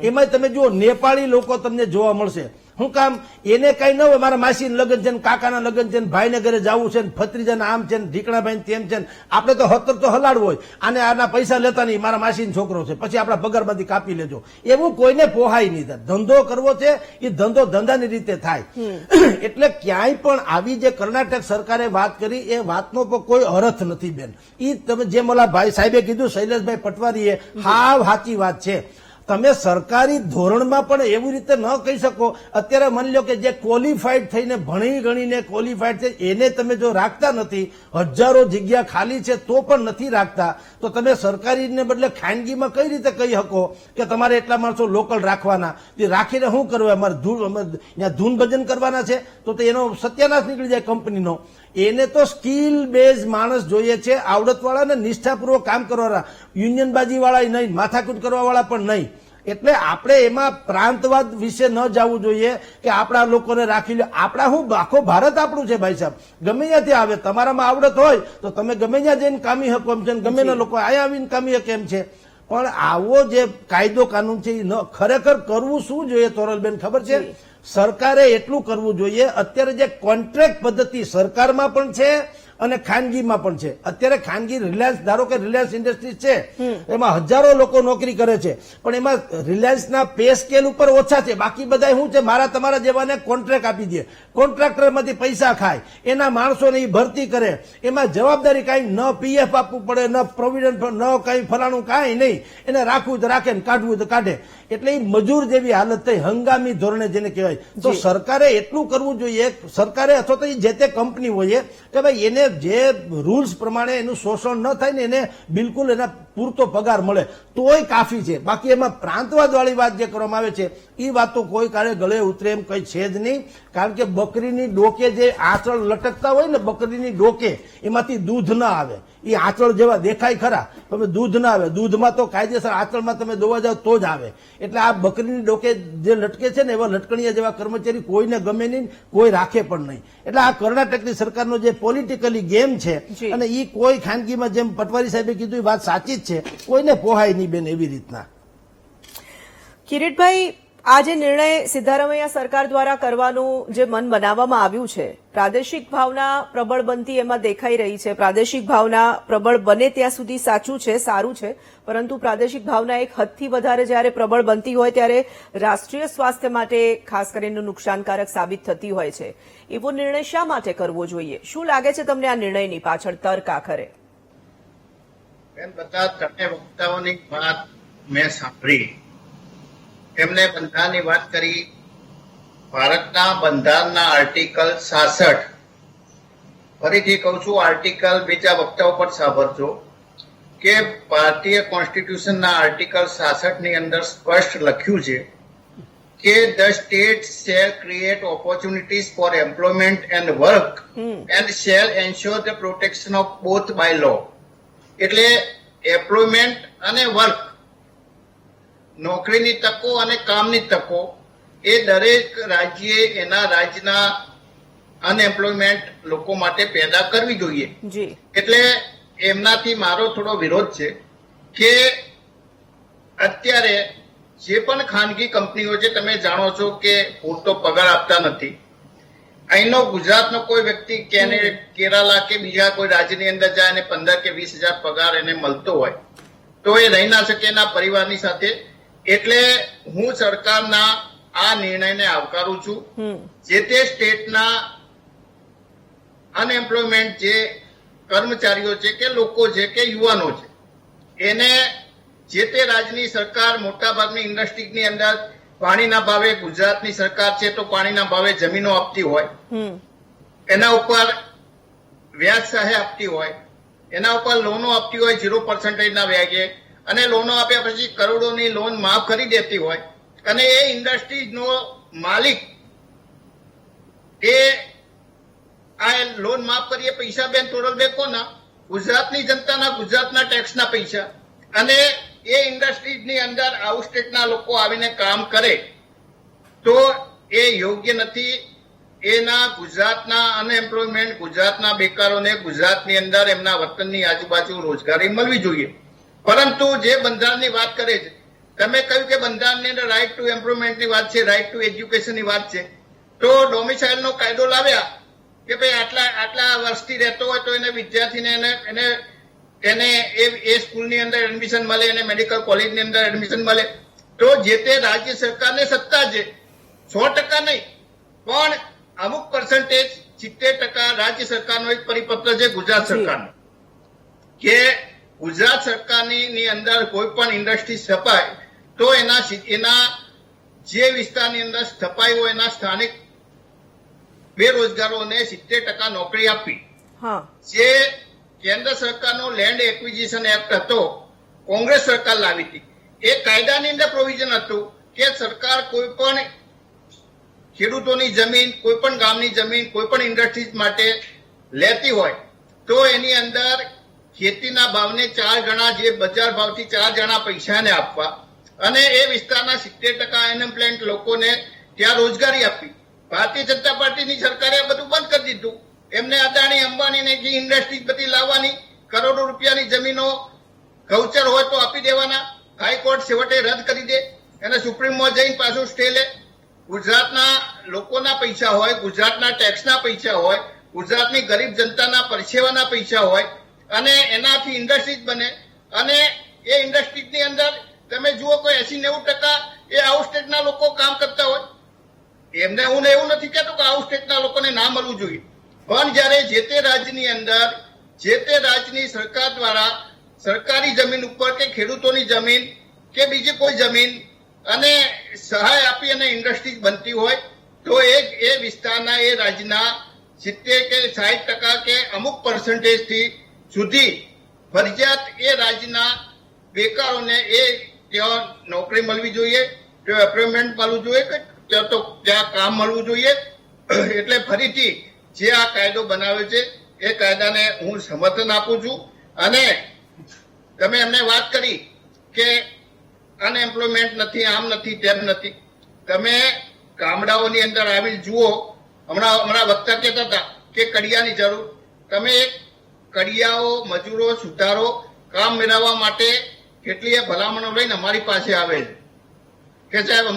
એમાં તમે જુઓ નેપાળી લોકો તમને જોવા મળશે. શું કામ? એને કઈ ન હોય, મારા માસીના લગ્ન છે, કાકાના લગ્ન છે, ભાઈને ઘરે જવું છે, ભત્રીજાના આમ છે, ઢીકણાભાઈ તેમ છે. આપણે તો હતર તો હલાડવું હોય, અને આના પૈસા લેતા નહીં, મારા માસીનો છોકરો છે, પછી આપણા પગારમાંથી કાપી લેજો. એવું કોઈને પોહાય નહીં. ધંધો કરવો છે એ ધંધો ધંધાની રીતે થાય. એટલે ક્યાંય પણ આવી જે કર્ણાટક સરકારે વાત કરી એ વાતનો કોઈ અર્થ નથી બેન. એ તમે જેમ ઓલા ભાઈ સાહેબે કીધું, શૈલેષભાઈ પટવારીએ, હાવ સાચી વાત છે. તમે સરકારી ધોરણમાં પણ એવી રીતે ન કહી શકો. અત્યારે માની લો કે જે ક્વોલિફાઈડ થઈને ભણી ગણીને ક્વોલિફાઈડ છે એને તમે જો રાખતા નથી, હજારો જગ્યા ખાલી છે તો પણ નથી રાખતા, તો તમે સરકારીને બદલે ખાનગીમાં કઈ રીતે કહી શકો કે તમારે એટલા માણસો લોકલ રાખવાના? તે રાખીને શું કરવા? અમારે ધૂન ભજન કરવાના છે તો એનો સત્યાનાશ નીકળી જાય કંપનીનો. એને તો સ્કિલ બેઝ માણસ જોઈએ છે, આવડતવાળા ને નિષ્ઠાપૂર્વક કામ કરવાવાળા, યુનિયનબાજી વાળા નહીં, માથાકૂટ કરવા વાળા પણ નહીં. એટલે આપણે એમાં પ્રાંતવાદ વિશે ન જવું જોઈએ કે આપણા લોકોને રાખી લે. આપણા શું આખો ભારત આપણું છે ભાઈ સાહેબ, ગમે ત્યાંથી આવે. તમારામાં આવડત હોય તો તમે ગમે ત્યાં જઈને કામી શકો એમ છે, ગમે ના લોકો આયા આવીને કામી શકે એમ છે. પણ આવો જે કાયદો કાનૂન છે એ ખરેખર કરવું શું જોઈએ તોરલબેન ખબર છે? સરકારે એટલું કરવું જોઈએ. અત્યારે જે કોન્ટ્રાક્ટ પદ્ધતિ સરકારમાં પણ છે અને ખાનગીમાં પણ છે. અત્યારે ખાનગી રિલાયન્સ, ધારો કે રિલાયન્સ ઇન્ડસ્ટ્રીઝ છે, એમાં હજારો લોકો નોકરી કરે છે, પણ એમાં રિલાયન્સના પે સ્કેલ ઉપર ઓછા છે. બાકી બધા શું છે, મારા તમારા જેવાને કોન્ટ્રાક્ટ આપી દે, કોન્ટ્રાક્ટરમાંથી પૈસા ખાય, એના માણસોને ભરતી કરે, એમાં જવાબદારી કાંઈ ન પીએફ આપવું પડે, ન પ્રોવિડન્ટ, ન કઈ ફલાણું કાંઈ નહીં. એને રાખવું તો રાખે ને કાઢવું તો કાઢે. એટલે એ મજૂર જેવી હાલત થઈ, હંગામી ધોરણે જેને કહેવાય. તો સરકારે એટલું કરવું જોઈએ, સરકારે અથવા તો જે તે કંપની હોય કે ભાઈ એને જે રૂલ્સ પ્રમાણે એનું શોષણ ન થાય ને એને બિલકુલ એના પૂરતો પગાર મળે તોય કાફી છે. બાકી એમાં પ્રાંતવાદ વાળી વાત જે કરવામાં આવે છે એ વાત તો કોઈ કાળે ગળે ઉતરે એમ કઈ છે જ નહીં. કારણ કે બકરીની ડોકે જે આંચળ લટકતા હોય ને બકરીની ડોકે એમાંથી દૂધ ના આવે. એ આંચળ જેવા દેખાય ખરા તમે દૂધ ના આવે. દૂધમાં તો કાયદેસર આંચળમાં તમે દોવા જાવ તો જ આવે. એટલે આ બકરીની ડોકે જે લટકે છે ને એવા લટકણીયા જેવા કર્મચારી કોઈને ગમે નહીં, કોઈ રાખે પણ નહીં. એટલે આ કર્ણાટકની સરકારનો જે પોલિટિકલી ગેમ છે અને એ કોઈ ખાનગીમાં જેમ પટવારી સાહેબે કીધું એ વાત સાચી જ છે, કોઈને પોહાય નહીં બેન એવી રીતના. કિરીટભાઈ, આ જે નિર્ણય સિદ્ધારમૈયા સરકાર દ્વારા કરવાનું જે મન બનાવવામાં આવ્યું છે, પ્રાદેશિક ભાવના પ્રબળ બનતી એમાં દેખાઈ રહી છે. પ્રાદેશિક ભાવના પ્રબળ બને ત્યાં સુધી સાચું છે, સારું છે, પરંતુ પ્રાદેશિક ભાવના એક હદથી વધારે જ્યારે પ્રબળ બનતી હોય ત્યારે રાષ્ટ્રીય સ્વાસ્થ્ય માટે ખાસ કરીને નુકસાનકારક સાબિત થતી હોય છે. એવો નિર્ણય શા માટે કરવો જોઈએ? શું લાગે છે તમને આ નિર્ણયની પાછળ તર્ક આખરે? બધા ત્રણેય વક્તાઓની વાત મેં સાંભળી. એમને બંધારણની વાત કરી. ભારતના બંધારણના આર્ટિકલ 66, ફરીથી કહું છું આર્ટિકલ, બીજા વક્તાઓ પર સાંભળજો કે ભારતીય કોન્સ્ટિટ્યુશનના આર્ટિકલ 66 ની અંદર સ્પષ્ટ લખ્યું છે કે the state shall create opportunities for employment and work and shall ensure the protection of both by law. એટલે એમ્પ્લોયમેન્ટ અને વર્ક, નોકરીની તકો અને કામની તકો એ દરેક રાજ્યે એના રાજ્યના અનએમ્પ્લોયમેન્ટ લોકો માટે પેદા કરવી જોઈએ. એટલે એમનાથી મારો થોડો વિરોધ છે કે અત્યારે જે પણ ખાનગી કંપનીઓ છે, તમે જાણો છો કે પૂરતો પગાર આપતા નથી. અહીંનો ગુજરાતનો કોઈ વ્યક્તિ કેરાલા કે બીજા કોઈ રાજ્યની અંદર જાય અને 15 કે 20 હજાર પગાર એને મળતો હોય તો એ રહી ના શકે એના પરિવારની સાથે. એટલે હું સરકારના આ નિર્ણયને આવકારું છું. જે તે સ્ટેટના અનએમ્પ્લોયમેન્ટ જે કર્મચારીઓ છે કે લોકો છે કે યુવાનો છે એને જે તે રાજ્યની સરકાર મોટાભાગની ઇન્ડસ્ટ્રીની અંદર પાણીના ભાવે, ગુજરાતની સરકાર છે તો પાણીના ભાવે જમીનો આપતી હોય, એના ઉપર વ્યાજ સહાય આપતી હોય, એના ઉપર લોનો આપતી હોય 0% ના વ્યાજે, અને લોનો આપ્યા પછી કરોડોની લોન માફ કરી દેતી હોય, અને એ ઇન્ડસ્ટ્રીનો માલિક એ આ લોન માફ કરીએ પૈસા બેન તોડલ કોના? ગુજરાતની જનતાના, ગુજરાતના ટેક્સના પૈસા. અને એ ઇન્ડસ્ટ્રીઝની અંદર આઉટ સ્ટેટના લોકો આવીને કામ કરે તો એ યોગ્ય નથી. એના ગુજરાતના અનએમ્પ્લોયમેન્ટ, ગુજરાતના બેકારોને ગુજરાતની અંદર એમના વતનની આજુબાજુ રોજગારી મળવી જોઈએ. પરંતુ જે બંધારણની વાત કરે છે, તમે કહ્યું કે બંધારણની અંદર રાઇટ ટુ એમ્પ્લોયમેન્ટની વાત છે, રાઇટ ટુ એજ્યુકેશનની વાત છે, તો ડોમિસાઇલનો કાયદો લાવ્યા કે ભાઈ આટલા વર્ષથી રહેતો હોય તો એને વિદ્યાર્થીને એને એ સ્કૂલની અંદર એડમિશન મળે, એને મેડિકલ કોલેજની અંદર એડમિશન મળે. તો જે તે રાજ્ય સરકારને સત્તા છે, 100% નહીં પણ અમુક પર્સન્ટેજ 70% રાજ્ય સરકારનો એક પરિપત્ર છે ગુજરાત સરકારનો કે ગુજરાત સરકારની અંદર કોઈ પણ ઇન્ડસ્ટ્રી સ્થપાય તો એના જે વિસ્તારની અંદર સ્થપાય હોય એના સ્થાનિક બેરોજગારોને 70% નોકરી આપવી. જે કેન્દ્ર સરકારનો લેન્ડ એક્વિઝિશન એક્ટ હતો, કોંગ્રેસ સરકાર લાવી હતી, એ કાયદાની અંદર પ્રોવિઝન હતું કે સરકાર કોઈ પણ ખેડૂતોની જમીન, કોઈ પણ ગામની જમીન કોઈ પણ ઇન્ડસ્ટ્રીઝ માટે લેતી હોય તો એની અંદર ખેતીના ભાવને 4 ગણા, જે બજાર ભાવથી 4 ગણા પૈસાને આપવા, અને એ વિસ્તારના 70% અનએમ્પ્લોયડ લોકોને ત્યાં રોજગારી આપવી. ભારતીય જનતા પાર્ટીની સરકારે આ બધું બંધ કરી દીધું. એમને અદાણી અંબાણીને જે ઇન્ડસ્ટ્રીઝ બધી લાવવાની, કરોડો રૂપિયાની જમીનો ગૌચર હોય તો આપી દેવાના, હાઈકોર્ટ છેવટે રદ કરી દે, એને સુપ્રીમમાં જઈને પાછું સ્ટે લે. ગુજરાતના લોકોના પૈસા હોય, ગુજરાતના ટેક્સના પૈસા હોય, ગુજરાતની ગરીબ જનતાના પરસેવાના પૈસા હોય, અને એનાથી ઇન્ડસ્ટ્રીઝ બને, અને એ ઇન્ડસ્ટ્રીઝની અંદર તમે જુઓ કોઈ 80-90% એ આઉટ સ્ટેટના લોકો કામ કરતા હોય. એમને હું એવું નથી કહેતો કે આઉટ સ્ટેટના લોકોને ના મળવું જોઈએ, પણ જયારે જે તે રાજ્યની અંદર જે તે રાજ્યની સરકાર દ્વારા સરકારી જમીન ઉપર કે ખેડૂતોની જમીન કે બીજી કોઈ જમીન અને સહાય આપી અને ઇન્ડસ્ટ્રીઝ બનતી હોય તો એ વિસ્તારના એ રાજ્યના 70 કે 60% કે અમુક પર્સન્ટેજથી સુધી ફરજિયાત એ રાજ્યના બેકારોને એ ત્યાં નોકરી મળવી જોઈએ, ત્યાં એમ્પ્લોયમેન્ટ મળવું જોઈએ કે ત્યાં કામ મળવું જોઈએ. એટલે ફરીથી જે આ કાયદો બનાવ્યો છે એ કાયદાને હું સમર્થન આપું છું. અને તમે એમને વાત કરી કે અનએમ્પ્લોયમેન્ટ નથી, આમ નથી, તેમ નથી. તમે ગામડાઓની અંદર આવી જુઓ. હમણાં વક્તા કહેતા હતા કે કડિયાની જરૂર. તમે કડિયાઓ, મજૂરો, સુધારો કામ મેળવવા માટે કેટલીય ભલામણો લઈને અમારી પાસે આવે છે કે સાહેબ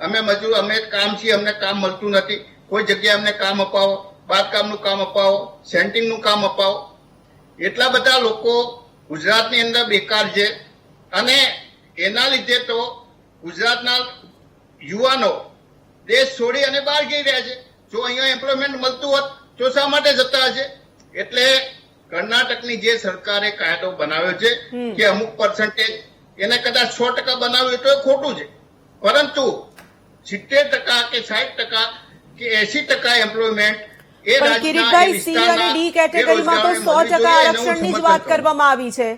અમે મજૂર, અમે કામ છીએ, અમને કામ મળતું નથી, કોઈ જગ્યાએ અમને કામ અપાવો, બાંધકામનું કામ અપાવો, સેન્ટિંગનું કામ અપાવો. એટલા બધા લોકો ગુજરાતની અંદર બેકાર છે. અને એના લીધે તો ગુજરાતના યુવાનો દેશ છોડી અને બહાર જઈ રહ્યા છે. જો અહીંયા એમ્પ્લોયમેન્ટ મળતું હોત તો શા માટે જતા હશે? એટલે કર્ણાટકની જે સરકારે કાયદો બનાવ્યો છે કે અમુક પર્સન્ટેજ, એને કદાચ 100% બનાવ્યું તો એ ખોટું છે, પરંતુ 70% કે 60% કે 80% એમ્પ્લોયમેન્ટ એ પણ કિરીટભાઈ, સી અને ડી કેટેગરીમાં તો 100% આરક્ષણની જ વાત કરવામાં આવી છે.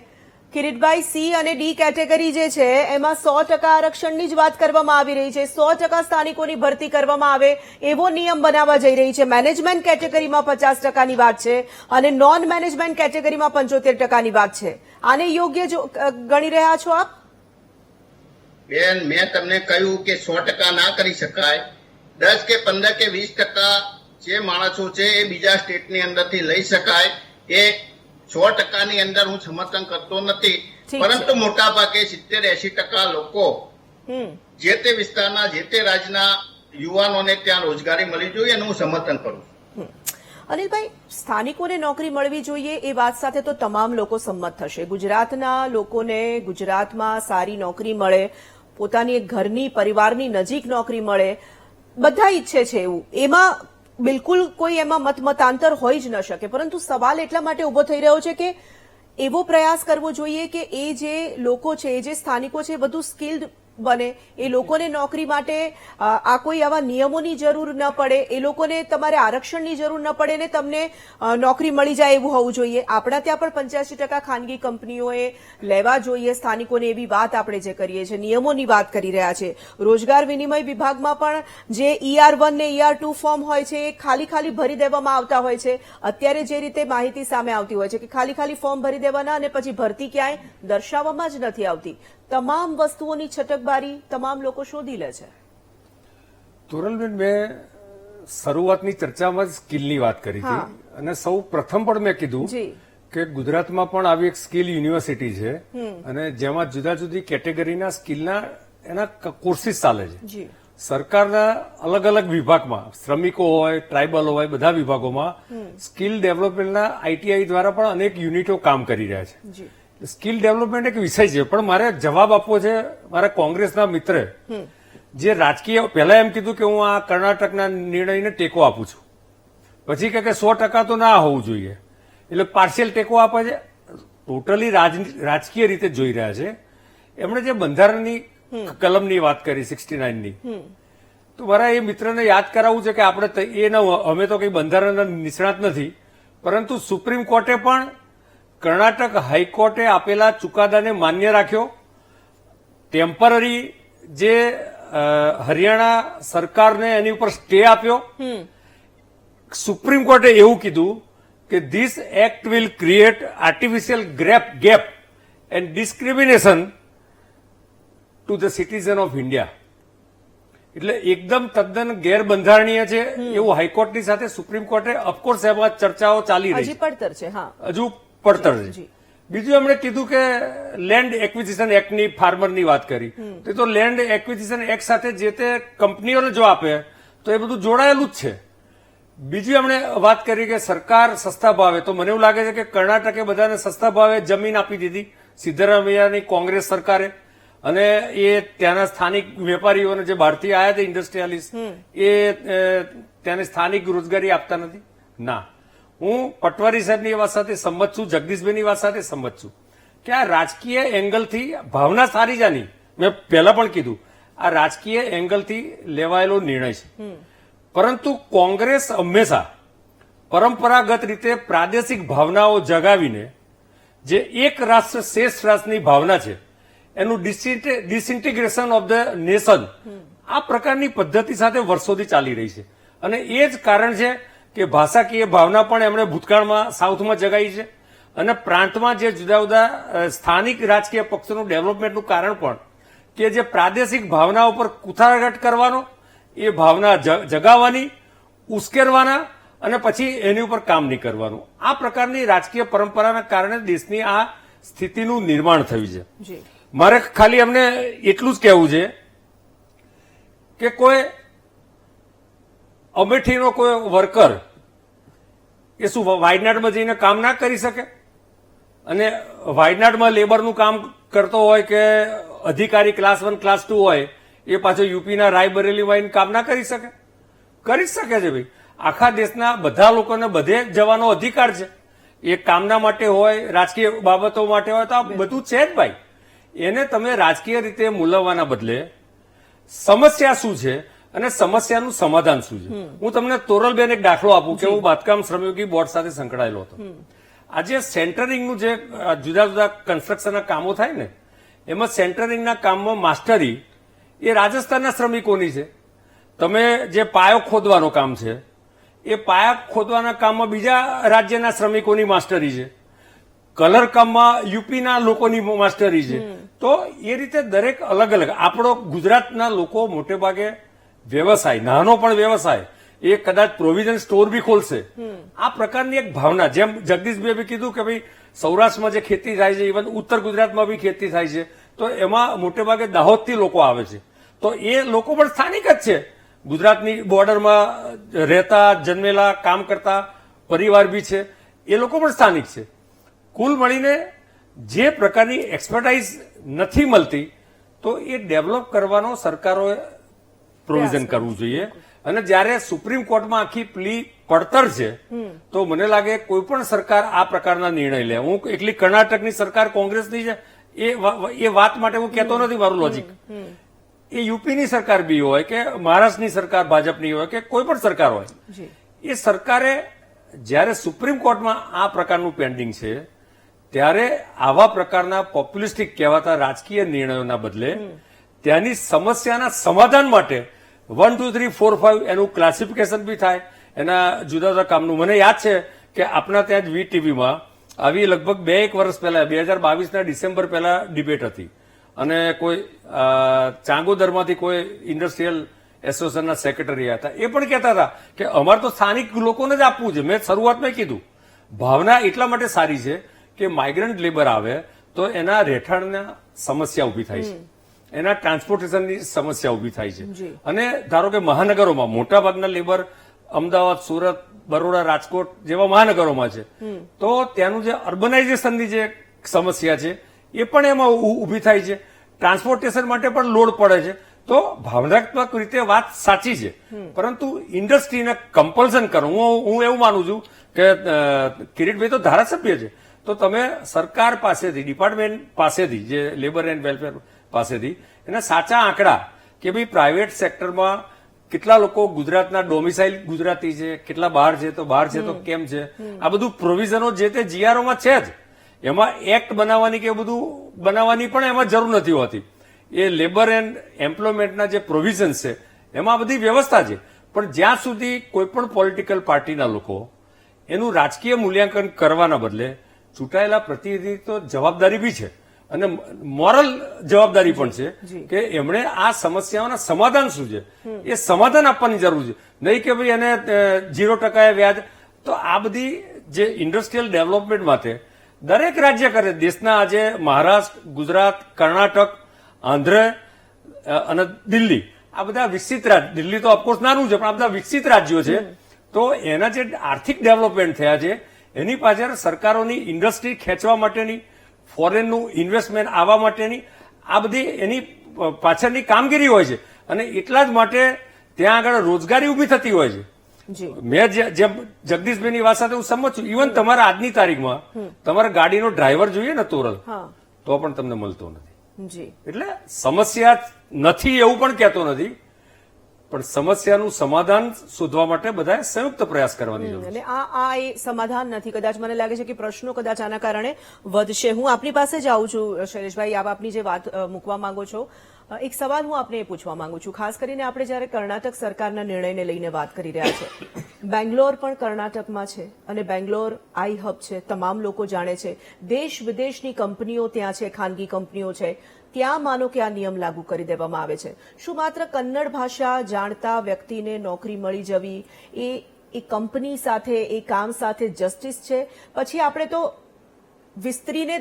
કિરીટભાઈ, સી અને ડી કેટેગરી જે છે એમાં 100% આરક્ષણની જ વાત કરવામાં આવી રહી છે. 100% સ્થાનિકોની ભરતી કરવામાં આવે એવો નિયમ બનાવવા જઈ રહી છે. મેનેજમેન્ટ કેટેગરીમાં 50%ની વાત છે અને નોન મેનેજમેન્ટ કેટેગરીમાં 75%ની વાત છે. આને યોગ્ય ગણી રહ્યા છો આપ? બેન, મેં તમને કહ્યું કે 100% ના કરી શકાય. 10 કે 15 કે 20% જે માણસો છે એ બીજા સ્ટેટની અંદરથી લઈ શકાય. એ 100%ની અંદર હું સમર્થન કરતો નથી, પરંતુ મોટા ભાગે 70-80% લોકો જે તે વિસ્તારના, જે તે રાજ્યના યુવાનોને ત્યાં રોજગારી મળવી જોઈએ એનું હું સમર્થન કરું છું. અનિલભાઈ, સ્થાનિકોને નોકરી મળવી જોઈએ એ વાત સાથે તો તમામ લોકો સંમત થશે. ગુજરાતના લોકોને ગુજરાતમાં સારી નોકરી મળે, પોતાની એક ઘરની, પરિવારની નજીક નોકરી મળે, બધા ઈચ્છે છે એવું. એમાં બિલકુલ કોઈ એમાં મતાંતર હોઈ જ ન શકે. પરંતુ સવાલ એટલા માટે ઉભો થઈ રહ્યો છે કે એવો પ્રયાસ કરવો જોઈએ કે એ જે લોકો છે, એ જે સ્થાનિકો છે, બધું સ્કિલ્ડ બને. એ લોકોને નોકરી માટે આ કોઈ આવા નિયમોની જરૂર ન પડે, એ લોકોને તમારે આરક્ષણની જરૂર ન પડે ને તમને નોકરી મળી જાય એવું હોવું જોઈએ. આપણા ત્યાં પણ 85% ખાનગી કંપનીઓએ લેવા જોઈએ સ્થાનિકોને, એવી વાત આપણે જે કરીએ છીએ, નિયમોની વાત કરી રહ્યા છે. રોજગાર વિનિમય વિભાગમાં પણ જે ER1 ને ER2 ફોર્મ હોય છે એ ખાલી ભરી દેવામાં આવતા હોય છે. અત્યારે જે રીતે માહિતી સામે આવતી હોય છે કે ખાલી ફોર્મ ભરી દેવાના અને પછી ભરતી ક્યાંય દર્શાવવામાં જ નથી આવતી. તમામ વસ્તુઓની છટકબારી તમામ લોકો શોધી લે છે. તોરલબેન, મેં શરૂઆતની ચર્ચામાં જ સ્કિલની વાત કરી હતી અને સૌ પ્રથમ પણ મેં કીધું કે ગુજરાતમાં પણ આવી એક સ્કિલ યુનિવર્સિટી છે અને જેમાં જુદા જુદી કેટેગરીના સ્કિલના એના કોર્સિસ ચાલે છે. સરકારના અલગ અલગ વિભાગમાં, શ્રમિકો હોય, ટ્રાઇબલ હોય, બધા વિભાગોમાં સ્કિલ ડેવલપમેન્ટના ITI દ્વારા પણ અનેક યુનિટો કામ કરી રહ્યા છે. સ્કિલ ડેવલપમેન્ટ એક વિષય છે, પણ મારે જવાબ આપવો છે મારા કોંગ્રેસના મિત્રે જે રાજકીય, પહેલા એમ કીધું કે હું આ કર્ણાટકના નિર્ણયને ટેકો આપું છું, પછી કે 100% તો ના હોવું જોઈએ, એટલે પાર્શિયલ ટેકો આપે છે. ટોટલી રાજકીય રીતે જોઈ રહ્યા છે. એમણે જે બંધારણની કલમની વાત કરી 69ની, તો મારા એ મિત્રને યાદ કરાવવું છે કે આપણે અમે તો કઈ બંધારણના નિષ્ણાત નથી, પરંતુ સુપ્રીમ કોર્ટે પણ કર્ણાટક હાઈકોર્ટે આપેલા ચુકાદાને માન્ય રાખ્યો. ટેમ્પરરી જે હરિયાણા સરકારને એની ઉપર સ્ટે આપ્યો. સુપ્રીમ કોર્ટે એવું કીધું કે this act will create artificial gap and discrimination to the citizen of India. એટલે એકદમ તદ્દન ગેરબંધારણીય છે એવું હાઈકોર્ટની સાથે સુપ્રીમ કોર્ટે, ઓફકોર્સ એમાં ચર્ચાઓ ચાલી રહી છે, હજુ પડતર છે. બીજું એમણે કીધું કે લેન્ડ એક્વિઝિશન એક્ટની, ફાર્મરની વાત કરી, તો લેન્ડ એક્વિઝિશન એક્ટ સાથે જે તે કંપનીઓને જો આપે તો એ બધું જોડાયેલું જ છે. બીજું એમણે વાત કરી કે સરકાર સસ્તા ભાવે, તો મને એવું લાગે છે કે કર્ણાટકે બધાને સસ્તા ભાવે જમીન આપી દીધી સિદ્ધરામૈયાની કોંગ્રેસ સરકારે, અને એ ત્યાંના સ્થાનિક વેપારીઓને જે બહારથી આવ્યા હતા ઇન્ડસ્ટ્રીયાલિસ્ટ, એ ત્યાંને સ્થાનિક રોજગારી આપતા નથી. ના, હું પટવારી સાહેબની વાત સાથે સંમત છું, જગદીશભાઈની વાત સાથે સંમત છું કે આ રાજકીય એંગલથી ભાવના સારી જ આની, મેં પહેલા પણ કીધું, આ રાજકીય એંગલથી લેવાયેલો નિર્ણય છે. પરંતુ કોંગ્રેસ હંમેશા પરંપરાગત રીતે પ્રાદેશિક ભાવનાઓ જગાવીને જે એક રાષ્ટ્ર શ્રેષ્ઠ રાષ્ટ્રની ભાવના છે એનું ડિસઇન્ટિગ્રેશન ઓફ ધ નેશન, આ પ્રકારની પદ્ધતિ સાથે વર્ષોથી ચાલી રહી છે. અને એ જ કારણ છે કે ભાષાકીય ભાવના પણ એમણે ભૂતકાળમાં સાઉથમાં જગાઈ છે અને પ્રાંતમાં જે જુદા જુદા સ્થાનિક રાજકીય પક્ષોનું ડેવલપમેન્ટનું કારણ પણ કે જે પ્રાદેશિક ભાવના ઉપર કુથારઘાટ કરવાનો, એ ભાવના જગાવવાની, ઉશ્કેરવાના અને પછી એની ઉપર કામ નહીં કરવાનું, આ પ્રકારની રાજકીય પરંપરાના કારણે દેશની આ સ્થિતિનું નિર્માણ થયું છે. મારે ખાલી અમને એટલું જ કહેવું છે કે કોઈ અમેઠીનો કોઈ વર્કર એ શું વાયનાડમાં જઈને કામ ના કરી શકે? અને વાયનાડમાં લેબરનું કામ કરતો હોય કે અધિકારી ક્લાસ 1 ક્લાસ 2 હોય, એ પાછો યુપીના રાયબરેલીમાં કામ ના કરી શકે? કરી જ શકે છે ભાઈ. આખા દેશના બધા લોકોને બધે જવાનો અધિકાર છે. એ કામના માટે હોય, રાજકીય બાબતો માટે હોય, તો આ બધું છે જ ભાઈ. એને તમે રાજકીય રીતે મૂલવવાના બદલે સમસ્યા શું છે અને સમસ્યાનું સમાધાન શું છે. હું તમને તોરલબેન એક દાખલો આપું કે હું બાંધકામ શ્રમયોગી બોર્ડ સાથે સંકળાયેલો હતો. આજે સેન્ટરિંગનું જે જુદા જુદા કન્સ્ટ્રક્શનના કામો થાય ને, એમાં સેન્ટરિંગના કામમાં માસ્ટરી એ રાજસ્થાનના શ્રમિકોની છે. તમે જે પાયો ખોદવાનું કામ છે, એ પાયા ખોદવાના કામમાં બીજા રાજ્યના શ્રમિકોની માસ્ટરી છે. કલર કામમાં યુપીના લોકોની માસ્ટરી છે. તો એ રીતે દરેક અલગ અલગ. આપણો ગુજરાતના લોકો મોટે ભાગે વ્યવસાય, નાનો પણ વ્યવસાય, એ કદાચ પ્રોવિઝન સ્ટોર બી ખોલશે. આ પ્રકારની એક ભાવના, જેમ જગદીશભાઈએ બી કીધું કે ભાઈ સૌરાષ્ટ્રમાં જે ખેતી થાય છે, ઇવન ઉત્તર ગુજરાતમાં બી ખેતી થાય છે, તો એમાં મોટે ભાગે દાહોદથી લોકો આવે છે. તો એ લોકો પણ સ્થાનિક જ છે. ગુજરાતની બોર્ડરમાં રહેતા, જન્મેલા, કામ કરતા પરિવાર બી છે, એ લોકો પણ સ્થાનિક છે. કુલ મળીને જે પ્રકારની એક્સપર્ટાઇઝ નથી મળતી, તો એ ડેવલપ કરવાનો સરકારોએ પ્રોવિઝન કરવું જોઈએ. અને જ્યારે સુપ્રીમ કોર્ટમાં આખી પ્લી પડતર છે, તો મને લાગે કોઈ પણ સરકાર આ પ્રકારના નિર્ણય લે. હું એકલી કર્ણાટકની સરકાર કોંગ્રેસની છે એ વાત માટે હું કહેતો નથી. મારું લોજિક એ યુપીની સરકાર બી હોય કે મહારાષ્ટ્રની સરકાર ભાજપની હોય કે કોઈ પણ સરકાર હોય, એ સરકારે જ્યારે સુપ્રીમ કોર્ટમાં આ પ્રકારનું પેન્ડિંગ છે, ત્યારે આવા પ્રકારના પોપ્યુલિસ્ટિક કહેવાતા રાજકીય નિર્ણયોના બદલે ત્યાંની સમસ્યાના સમાધાન માટે 1, 2, 3, 4, 5 એનું ક્લાસિફિકેશન બી થાય, એના જુદા જુદા કામનું. મને યાદ છે કે આપણા ત્યાં જ વીટીવીમાં આવી લગભગ 2-1 વર્ષ પહેલા 2022ના ડિસેમ્બર પહેલા ડિબેટ હતી અને કોઈ ચાંગોદરમાંથી કોઈ ઇન્ડસ્ટ્રીયલ એસોસિએશનના સેક્રેટરી હતા. એ પણ કહેતા હતા કે અમારે તો સ્થાનિક લોકોને જ આપવું છે. મેં શરૂઆતમાં કીધું, ભાવના એટલા માટે સારી છે કે માઇગ્રન્ટ લેબર આવે તો એના રહેઠાણના સમસ્યા ઉભી થાય છે, એના ટ્રાન્સપોર્ટેશનની સમસ્યા ઉભી થાય છે. અને ધારો કે મહાનગરોમાં મોટાભાગના લેબર અમદાવાદ, સુરત, બરોડા, રાજકોટ જેવા મહાનગરોમાં છે, તો ત્યાંનું જે અર્બનાઇઝેશનની જે સમસ્યા છે એ પણ એમાં ઉભી થાય છે. ટ્રાન્સપોર્ટેશન માટે પણ લોડ પડે છે. તો ભાવનાત્મક રીતે વાત સાચી છે, પરંતુ ઇન્ડસ્ટ્રીને કમ્પલ્સન કરો. હું એવું માનું છું કે કિરીટભાઈ તો ધારાસભ્ય છે, તો તમે સરકાર પાસેથી, ડિપાર્ટમેન્ટ પાસેથી, જે લેબર એન્ડ વેલફેર પાસેથી એના સાચા આંકડા કે ભાઈ પ્રાઇવેટ સેક્ટરમાં કેટલા લોકો ગુજરાતના ડોમિસાઇલ ગુજરાતી છે, કેટલા બહાર છે, તો બહાર છે તો કેમ છે, આ બધું પ્રોવિઝનો જે તે જીઆરઓમાં છે જ. એમાં એક્ટ બનાવવાની કે બધું બનાવવાની પણ એમાં જરૂર નથી હોતી. એ લેબર એન્ડ એમ્પ્લોયમેન્ટના જે પ્રોવિઝન છે એમાં બધી વ્યવસ્થા છે. પણ જ્યાં સુધી કોઈ પણ પોલિટિકલ પાર્ટીના લોકો એનું રાજકીય મૂલ્યાંકન કરવાના બદલે ચૂંટાયેલા પ્રતિનિધિ તો જવાબદારી બી છે અને મોરલ જવાબદારી પણ છે કે એમણે આ સમસ્યાઓના સમાધાન શું છે એ સમાધાન આપવાની જરૂર છે. નહીં કે ભાઈ એને 0% વ્યાજ. તો આ બધી જે ઇન્ડસ્ટ્રીયલ ડેવલપમેન્ટ માટે દરેક રાજ્ય કરે. દેશના આજે મહારાષ્ટ્ર, ગુજરાત, કર્ણાટક, આંધ્ર અને દિલ્હી, આ બધા વિકસિત રાજ્ય, દિલ્હી તો ઓફકોર્સ નાનું છે પણ આ બધા વિકસિત રાજ્યો છે. તો એના જે આર્થિક ડેવલપમેન્ટ થયા છે એની પાછળ સરકારોની ઇન્ડસ્ટ્રી ખેંચવા માટેની, ફોરેનનું ઇન્વેસ્ટમેન્ટ આવવા માટેની આ બધી એની પાછળની કામગીરી હોય છે. અને એટલા જ માટે ત્યાં આગળ રોજગારી ઉભી થતી હોય છે. મેં જેમ જગદીશભાઈની વાત સાથે હું સંમત છું. ઇવન તમારા આજની તારીખમાં તમારા ગાડીનો ડ્રાઈવર જોઈએ ને તોરલ, તો પણ તમને મળતો નથી. એટલે સમસ્યા નથી એવું પણ કહેતો નથી, પણ સમસ્યાનું સમાધાન શોધવા માટે બધાએ સંયુક્ત પ્રયાસ કરવાની જરૂર છે. અને આ એ સમાધાન નથી. કદાચ મને લાગે છે કે પ્રશ્નો કદાચ આના કારણે વધશે. હું આપની પાસે જ આવું છું શૈલેષભાઈ, આપ આપની જે વાત મૂકવા માંગો છો. એક સવાલ હું આપને એ પૂછવા માંગુ છું, ખાસ કરીને આપણે જયારે કર્ણાટક સરકારના નિર્ણયને લઈને વાત કરી રહ્યા છે. બેંગ્લોર પણ કર્ણાટકમાં છે અને બેંગ્લોર આઈ હબ છે, તમામ લોકો જાણે છે. દેશ વિદેશની કંપનીઓ ત્યાં છે, ખાનગી કંપનીઓ છે. ત્યાં માનો કે આ નિયમ લાગુ કરી દેવામાં આવે છે. શું માત્ર કન્નડ ભાષા જાણતા વ્યક્તિને નોકરી મળી જવી એ કંપની સાથે, એ કામ સાથે જસ્ટિસ છે? પછી આપણે તો વિસ્તરીને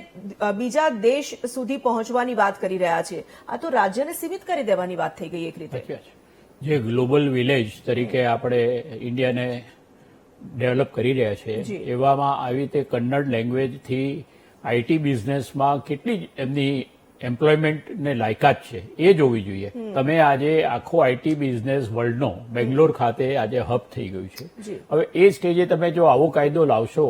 બીજા દેશ સુધી પહોંચવાની વાત કરી રહ્યા છીએ. આ તો રાજ્યને સીમિત કરી દેવાની વાત થઈ ગઈ એક રીતે. જે ગ્લોબલ વિલેજ તરીકે આપણે ઇન્ડિયાને ડેવલપ કરી રહ્યા છે, એવામાં આવી રીતે કન્નડ લેંગ્વેજથી આઈટી બિઝનેસમાં કેટલી એમની એમ્પ્લોયમેન્ટને લાયકાત છે એ જોવી જોઈએ. તમે આજે આખો આઈટી બિઝનેસ વર્લ્ડનો બેંગ્લોર ખાતે આજે હબ થઈ ગયું છે. હવે એ સ્ટેજે તમે જો આવો કાયદો લાવશો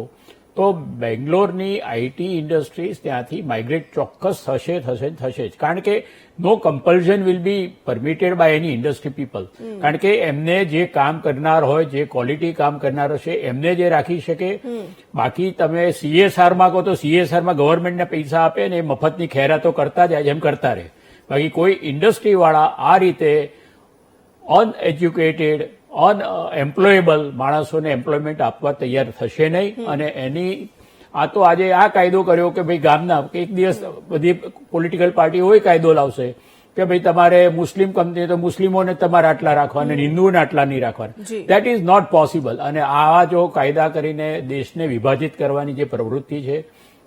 તો બેંગ્લોરની આઈટી ઇન્ડસ્ટ્રીઝ ત્યાંથી માઇગ્રેટ ચોક્કસ થશે જ. કારણ કે no compulsion will be permitted by any industry people. કારણ કે એમને જે કામ કરનાર હોય, જે ક્વોલિટી કામ કરનાર હશે, એમને જે રાખી શકે. બાકી તમે CSRમાં કહો તો CSRમાં ગવર્મેન્ટને પૈસા આપે ને એ મફતની ખેરાતો કરતા જાય એમ કરતા રહે. બાકી કોઈ ઇન્ડસ્ટ્રીવાળા આ રીતે અનએજ્યુકેટેડ, અનએમ્પ્લોયેબલ માણસોને એમ્પ્લોયમેન્ટ આપવા તૈયાર થશે નહીં. અને એની આ તો આજે આ કાયદો કર્યો કે ભાઈ ગામના એક દિવસ બધી પોલિટિકલ પાર્ટી હોય કાયદો લાવશે કે ભાઈ તમારે મુસ્લિમ કંપની તો મુસ્લિમોને તમારે આટલા રાખવાના, હિન્દુઓને આટલા નહીં રાખવાના. That is not possible. અને આ જો કાયદા કરીને દેશને વિભાજિત કરવાની જે પ્રવૃત્તિ છે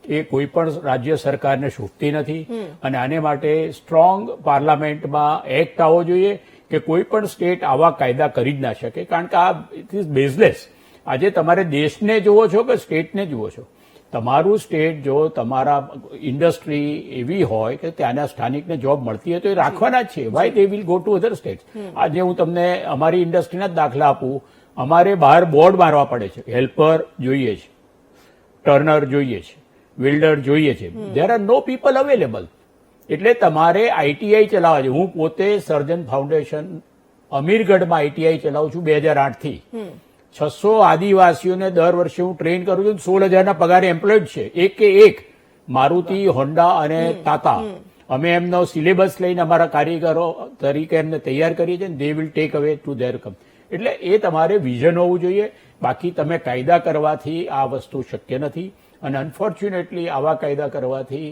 એ કોઈ પણ રાજ્ય સરકારને શોભતી નથી. અને આને માટે સ્ટ્રોંગ પાર્લામેન્ટમાં એક્ટ આવવો જોઈએ કે કોઈ પણ સ્ટેટ આવા કાયદા કરી જ ના શકે. કારણ કે આ ઇટ ઇઝ બેઝલેસ. આજે તમારે દેશને જુઓ છો કે સ્ટેટને જુઓ છો? તમારું સ્ટેટ જો તમારા ઇન્ડસ્ટ્રી એવી હોય કે ત્યાંના સ્થાનિકને જોબ મળતી હોય તો એ રાખવાના જ છે. Y they will go to other states. આજે હું તમને અમારી ઇન્ડસ્ટ્રીના જ દાખલા આપું. અમારે બહાર બોર્ડ મારવા પડે છે, હેલ્પર જોઈએ છે, ટર્નર જોઈએ છે, બિલ્ડર જોઈએ છે. There are no people available. એટલે તમારે આઈટીઆઈ ચલાવવા છે. હું પોતે સર્જન ફાઉન્ડેશન અમીરગઢમાં આઈટીઆઈ ચલાવું છું 2008 થી. 600 આદિવાસીઓને દર વર્ષે હું ટ્રેન કરું છું. 16,000ના પગારે એમ્પ્લોયડ છે, એક કે એક. મારુતિ, હોન્ડા અને ટાટા. અમે એમનો સિલેબસ લઈને અમારા કારીગરો તરીકે એમને તૈયાર કરીએ છીએ. They will take away to their come. એટલે એ તમારે વિઝન હોવું જોઈએ. બાકી તમે કાયદા કરવાથી આ વસ્તુ શક્ય નથી. અને અનફોર્ચ્યુનેટલી આવા કાયદા કરવાથી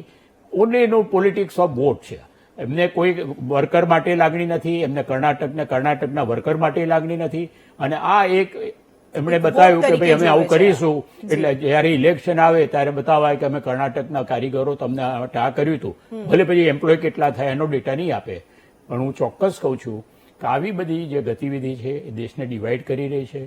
only no politics of vote છે. એમને કોઈ વર્કર માટે લાગણી નથી, એમને કર્ણાટકના વર્કર માટે લાગણી નથી. અને આ એક એમણે બતાવ્યું કે ભાઈ અમે આવું કરીશું, એટલે જયારે ઇલેક્શન આવે ત્યારે બતાવાય કે અમે કર્ણાટકના કારીગરો તમને આ કર્યું હતું. ભલે પછી એમ્પ્લોય કેટલા થાય એનો ડેટા નહીં આપે. પણ હું ચોક્કસ કહું છું કે આવી બધી જે ગતિવિધિ છે એ દેશને ડિવાઈડ કરી રહી છે.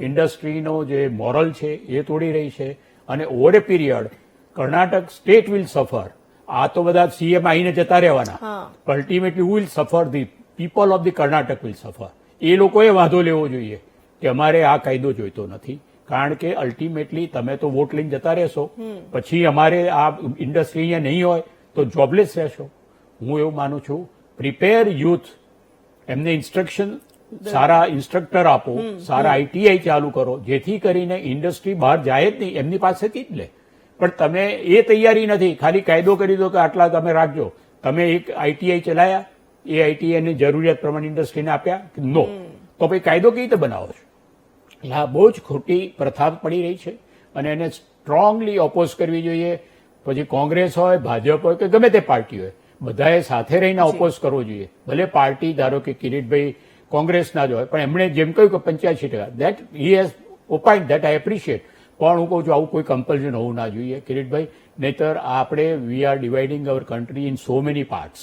ઇન્ડસ્ટ્રીનો જે મોરલ છે એ તોડી રહી છે. અને over A period Karnataka state will સફર. આ તો બધા સીએમ આવીને જતા રહેવાના. અલ્ટિમેટલી વિલ સફર, the people of the Karnataka will સફર. એ લોકોએ વાંધો લેવો જોઈએ કે અમારે આ કાયદો જોઈતો નથી. કારણ કે અલ્ટિમેટલી તમે તો વોટ લઈને જતા રહેશો, પછી અમારે આ ઇન્ડસ્ટ્રી અહીંયા નહીં હોય તો જોબલેસ રહેશો. હું એવું માનું છું, પ્રિપેર યુથ, એમને ઇન્સ્ટ્રક્શન, સારા ઇન્સ્ટ્રક્ટર આપો, સારા આઈટીઆઈ ચાલુ કરો, જેથી કરીને ઇન્ડસ્ટ્રી બહાર જાય જ નહીં, એમની પાસેથી જ લે. પણ તમે એ તૈયારી નથી. ખાલી કાયદો કરી દો કે આટલા તમે રાખજો. તમે એક આઈટીઆઈ ચલાયા, એ આઈટીઆઈની જરૂરિયાત પ્રમાણે ઇન્ડસ્ટ્રીને આપ્યા? નો. તો પછી કાયદો કેવી રીતે બનાવો છો? એટલે આ બહુ જ ખોટી પ્રથા પડી રહી છે અને એને સ્ટ્રોંગલી ઓપોઝ કરવી જોઈએ. પછી કોંગ્રેસ હોય, ભાજપ હોય કે ગમે તે પાર્ટી હોય, બધાએ સાથે રહીને ઓપોઝ કરવો જોઈએ. ભલે પાર્ટી ધારો કે કિરીટભાઈ કોંગ્રેસના જ હોય, પણ એમણે જેમ કહ્યું કે 85%, that he has opined, that I appreciate. પણ હું કહું છું આવું કોઈ કમ્પલ્ઝન હોવું ના જોઈએ કિરીટભાઈ. નહીતર આપણે we are dividing our country in so many parts.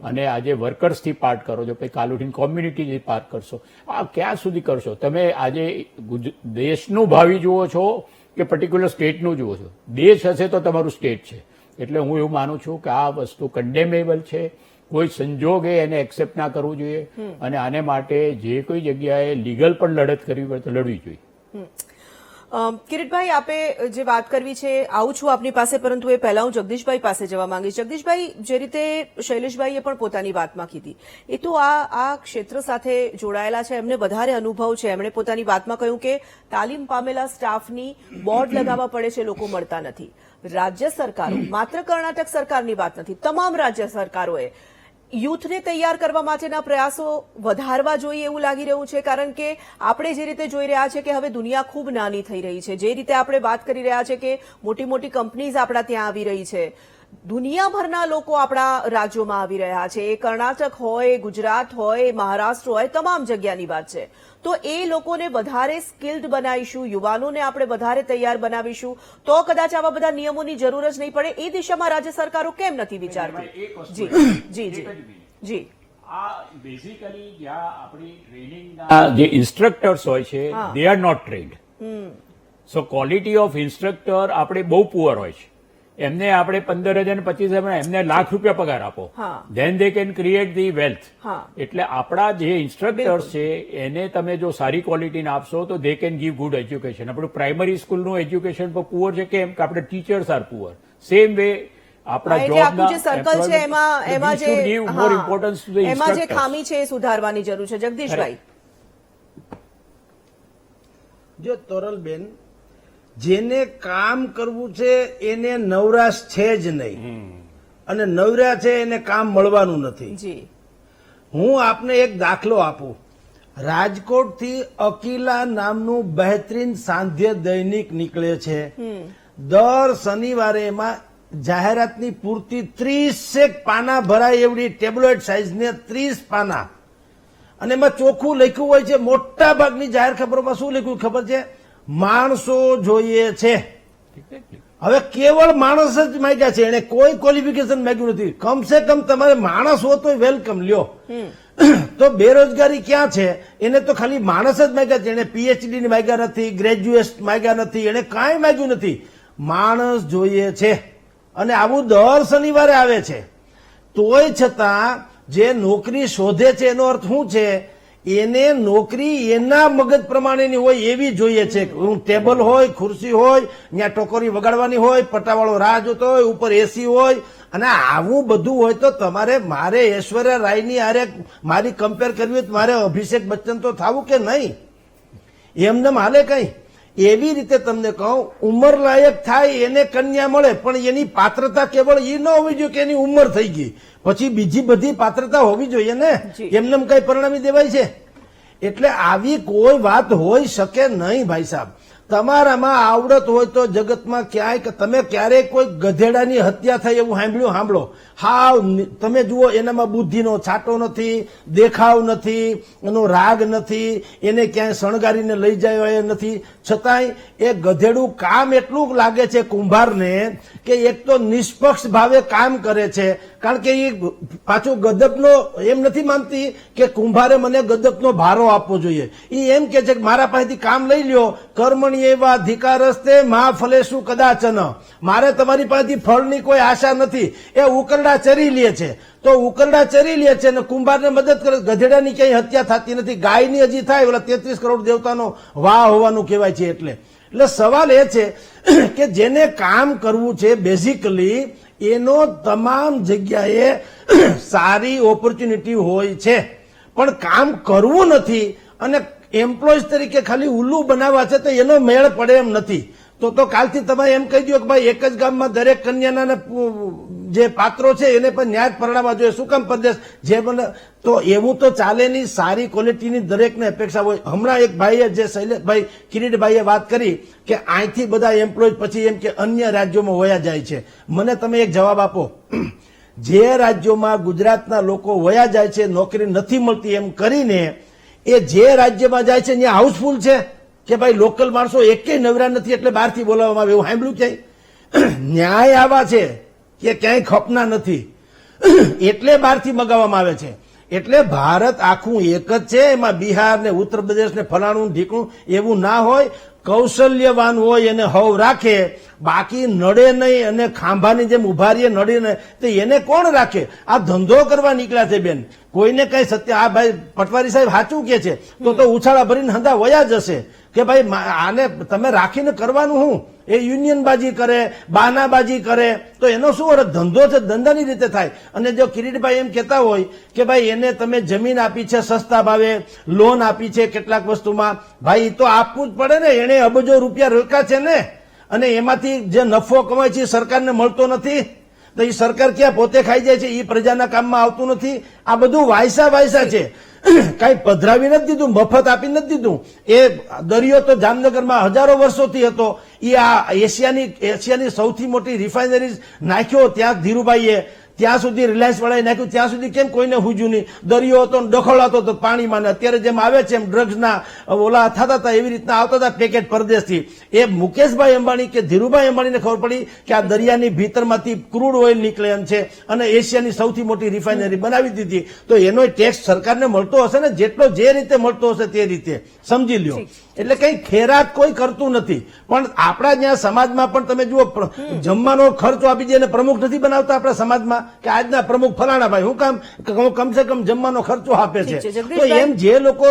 અને આજે વર્કર્સથી પાર્ટ કરો છો, પછી કાલ ઉઠીને કોમ્યુનિટીથી પાર્ટ કરશો. આ ક્યાં સુધી કરશો? તમે આજે દેશનું ભાવિ જુઓ છો કે પર્ટિક્યુલર સ્ટેટનું જુઓ છો? દેશ હશે તો તમારું સ્ટેટ છે. એટલે હું એવું માનું છું કે આ વસ્તુ કન્ડેમેબલ છે. કોઈ સંજોગે એને એક્સેપ્ટ ના કરવું જોઈએ. અને આને માટે જે કોઈ જગ્યાએ લીગલ પણ લડત કરવી પડે તો લડવી જોઈએ. કિરીટભાઈ, આપે જે વાત કરવી છે, આવું છું આપની પાસે, પરંતુ એ પહેલા હું જગદીશભાઈ પાસે જવા માંગીશ. જગદીશભાઈ, જે રીતે શૈલેષભાઈએ પણ પોતાની વાતમાં કીધી, એ તો આ ક્ષેત્ર સાથે જોડાયેલા છે, એમને વધારે અનુભવ છે. એમણે પોતાની વાતમાં કહ્યું કે તાલીમ પામેલા સ્ટાફની બોર્ડ લગાવવા પડે છે, લોકો મળતા નથી. રાજ્ય સરકારો, માત્ર કર્ણાટક સરકારની વાત નથી, તમામ રાજ્ય સરકારોએ યુથને તૈયાર કરવા માટેના પ્રયાસો વધારવા જોઈએ એવું લાગી રહ્યું છે. કારણ કે આપણે જે રીતે જોઈ રહ્યા છે કે હવે દુનિયા ખૂબ નાની થઈ રહી છે, જે રીતે આપણે વાત કરી રહ્યા છે કે મોટી મોટી કંપનીઝ આપણા ત્યાં આવી રહી છે, દુનિયાભરના લોકો આપણા રાજ્યોમાં આવી રહ્યા છે. એ કર્ણાટક હોય, ગુજરાત હોય, મહારાષ્ટ્ર હોય, તમામ જગ્યાની વાત છે. તો એ લોકોને વધારે સ્કિલ્ડ બનાવીશું, યુવાનોને આપણે વધારે તૈયાર બનાવીશું, તો કદાચ આવા બધા નિયમોની જરૂર જ નહીં પડે. એ દિશામાં રાજ્ય સરકારો કેમ નથી વિચારતી? જી જી જી જી. આ બેઝિકલી જ્યાં આપણી ટ્રેનિંગના જે ઇન્સ્ટ્રક્ટર્સ હોય છે, they are not trained. So quality of instructor આપણે બહુ પુઅર હોય છે. એમને આપણે 15,000 ને 25,000 એમને ₹1,00,000 પગાર આપો, then they can create the wealth. એટલે આપણા જે ઇન્સ્ટ્રક્ટર્સ છે એને તમે જો સારી ક્વોલિટીને આપશો તો they can give good education. આપણું પ્રાઇમરી સ્કૂલનું એજ્યુકેશન પણ પુઅર છે, કેમ કે આપણે teachers are poor. Same way આપણા જોબના જે સર્કલ છે એમાં જે ખામી છે એ સુધારવાની જરૂર છે. જગદીશભાઈ, જો તોરલબેન, જેને કામ કરવું છે એને નવરાશ છે જ નહીં, અને નવરા છે એને કામ મળવાનું નથી. હું આપને એક દાખલો આપું. રાજકોટથી અકીલા નામનું બહેતરીન સાંધ્ય દૈનિક નીકળે છે. દર શનિવારે એમાં જાહેરાતની પૂર્તિ 30 પાના ભરાય એવડી ટેબ્લોઇડ સાઇઝને 30 પાના, અને એમાં ચોખ્ખું લખ્યું હોય છે. મોટા ભાગની જાહેર ખબરોમાં શું લખ્યું ખબર છે? માણસો જોઈએ છે. હવે કેવળ માણસ જ માંગ્યા છે, એને કોઈ ક્વોલિફિકેશન માંગ્યું નથી. કમસે કમ તમારે માણસ હો તો વેલકમ લ્યો. તો બેરોજગારી ક્યાં છે? એને તો ખાલી માણસ જ માંગ્યા છે. એને પીએચડી ની માંગ્યા નથી, ગ્રેજ્યુએટ માંગ્યા નથી, એને કાંઈ માંગ્યું નથી. માણસ જોઈએ છે, અને આવું દર શનિવારે આવે છે. તોય છતાં જે નોકરી શોધે છે એનો અર્થ શું છે? એને નોકરી એના મગજ પ્રમાણેની હોય એવી જોઈએ છે. ટેબલ હોય, ખુરશી હોય, ત્યાં ટોકરી વગાડવાની હોય, પટ્ટાવાળો રાહ જોતો હોય, ઉપર એસી હોય, અને આવું બધું હોય તો તમારે, મારે ઐશ્વર્યા રાયની હારે મારી કમ્પેર કરવી હોય તો મારે અભિષેક બચ્ચન તો થવું કે નહીં? એમને હાલે કઈ? એવી રીતે તમને કહું, ઉંમર લાયક થાય એને કન્યા મળે, પણ એની પાત્રતા કેવળ એ ન હોવી જોઈએ કે એની ઉંમર થઈ ગઈ, પછી બીજી બધી પાત્રતા હોવી જોઈએ ને. એમને કઈ પરિણામી દેવાય છે? એટલે આવી કોઈ વાત હોઈ શકે નહીં ભાઈ સાહેબ. તમારામાં આવડત હોય તો જગતમાં ક્યાંય તમે ક્યારેય કોઈ ગધેડાની હત્યા થઈ એવું સાંભળો? હાવ તમે જુઓ, એનામાં બુદ્ધિનો છાંટો નથી, દેખાવ નથી, એનો રાગ નથી, એને ક્યાંય શણગારીને લઈ જાય એ નથી. છતાંય એ ગધેડું કામ એટલું લાગે છે કુંભારને કે એક તો નિષ્પક્ષ ભાવે કામ કરે છે, કારણ કે એ પાછું ગદપનો એમ નથી માનતી કે કુંભારે મને ગદપનો ભારો આપવો જોઈએ. એ એમ કે છે કે મારા પાસેથી કામ લઈ લ્યો, કર્મણી એવા અધિકારસ્તે મા ફલેશુ કદાચન, મારે તમારી પાસેથી ફળની કોઈ આશા નથી. એ ઉકરડા ચરી લે છે, તો ઉકરડા ચરી લે છે અને કુંભારને મદદ કરે. ગધેડાની ક્યાંય હત્યા થતી નથી. ગાયની હજી થાય, ઓલા 33 કરોડ દેવતાનો વાહ હોવાનું કહેવાય છે. એટલે સવાલ એ છે કે જેને કામ કરવું છે બેઝિકલી એનો તમામ જગ્યાએ સારી ઓપોર્ચ્યુનિટી હોય છે, પણ કામ કરવું નથી અને એમ્પ્લોઈઝ તરીકે ખાલી ઉલ્લુ બનાવવા છે તો એનો મેળ પડે એમ નથી. તો કાલથી તમે એમ કહી દો કે ભાઈ એક જ ગામમાં દરેક કન્યાના જે પાત્રો છે એને પણ ન્યાય જ પરણાવવા જોઈએ. શું કામ પરદેશ જે બને? તો એવું તો ચાલે નહીં. સારી ક્વોલિટીની દરેકને અપેક્ષા હોય. હમણાં એક ભાઈએ, જે શૈલેષભાઈ કિરીટભાઈએ વાત કરી કે અહીંથી બધા એમ્પ્લોય પછી એમ કે અન્ય રાજ્યોમાં વયા જાય છે. મને તમે એક જવાબ આપો. જે રાજ્યોમાં ગુજરાતના લોકો વયા જાય છે, નોકરી નથી મળતી એમ કરીને, એ જે રાજ્યમાં જાય છે ત્યાં હાઉસફુલ છે કે ભાઈ લોકલ માણસો એકેય નવરા નથી એટલે બહારથી બોલાવવામાં આવે? એવું સાંભળ્યું ક્યાંય? ન્યાય આવા છે કે ક્યાંય ખપના નથી એટલે બહારથી મગાવવામાં આવે છે. એટલે ભારત આખું એક જ છે. એમાં બિહાર ને ઉત્તર પ્રદેશ ને ફલાણું ઢીકણું એવું ના હોય. કૌશલ્યવાન હોય એને હવ રાખે, બાકી નડે નહીં અને ખાંભાની જેમ ઉભા રહીએ નડે નહીં તો એને કોણ રાખે? આ ધંધો કરવા નીકળ્યા છે બેન. કોઈને કઈ સત્ય આ ભાઈ પટવારી સાહેબ સાચું કે છે તો ઉછાળા ભરીને હંધા વયા જશે કે ભાઈ આને તમે રાખીને કરવાનું હું એ યુનિયનબાજી કરે બહાનાબાજી કરે તો એનો શું અર્થ ધંધો છે ધંધાની રીતે થાય. અને જો કિરીટભાઈ એમ કહેતા હોય કે ભાઈ એને તમે જમીન આપી છે સસ્તા ભાવે લોન આપી છે કેટલાક વસ્તુમાં ભાઈ તો આપવું જ પડે ને એને અબજો રૂપિયા રોક્યા છે ને અને એમાંથી જે નફો કમાય છે સરકારને મળતો નથી તો એ સરકાર ક્યાં પોતે ખાઈ જાય છે એ પ્રજાના કામમાં આવતું નથી. આ બધું વાયસા છે કઈ પધરાવી નથી દીધું મફત આપી નથી દીધું. એ દરિયો તો જામનગરમાં હજારો વર્ષોથી હતો એ આ એશિયાની સૌથી મોટી રિફાઇનરી નાખ્યો ત્યાં ધીરુભાઈએ ત્યાં સુધી રિલાયન્સ વાળાએ નાખ્યું ત્યાં સુધી કેમ કોઈને હુજ્યું નહીં. દરિયો હતો ડખોળાતો હતો પાણીમાં અત્યારે જેમ આવે છે એમ ડ્રગ્સના ઓલા થતા હતા એવી રીતના આવતા હતા પેકેટ પરદેશથી. એ મુકેશભાઈ અંબાણી કે ધીરુભાઈ અંબાણીને ખબર પડી કે આ દરિયાની ભીતરમાંથી ક્રૂડ ઓઇલ નીકળે એમ છે અને એશિયાની સૌથી મોટી રિફાઇનરી બનાવી દીધી. તો એનો ટેક્સ સરકારને મળતો હશે ને જેટલો જે રીતે મળતો હશે તે રીતે સમજી લ્યો. એટલે કઈ ખેરાત કોઈ કરતું નથી. પણ આપણા ત્યાં સમાજમાં પણ તમે જુઓ જમવાનો ખર્ચો આપી દે અને પ્રમુખ નથી બનાવતા આપણા સમાજમાં કે આજના પ્રમુખ ફલાણા ભાઈ હું કામ કમસે કમ જમવાનો ખર્ચો આપે છે. તો એમ જે લોકો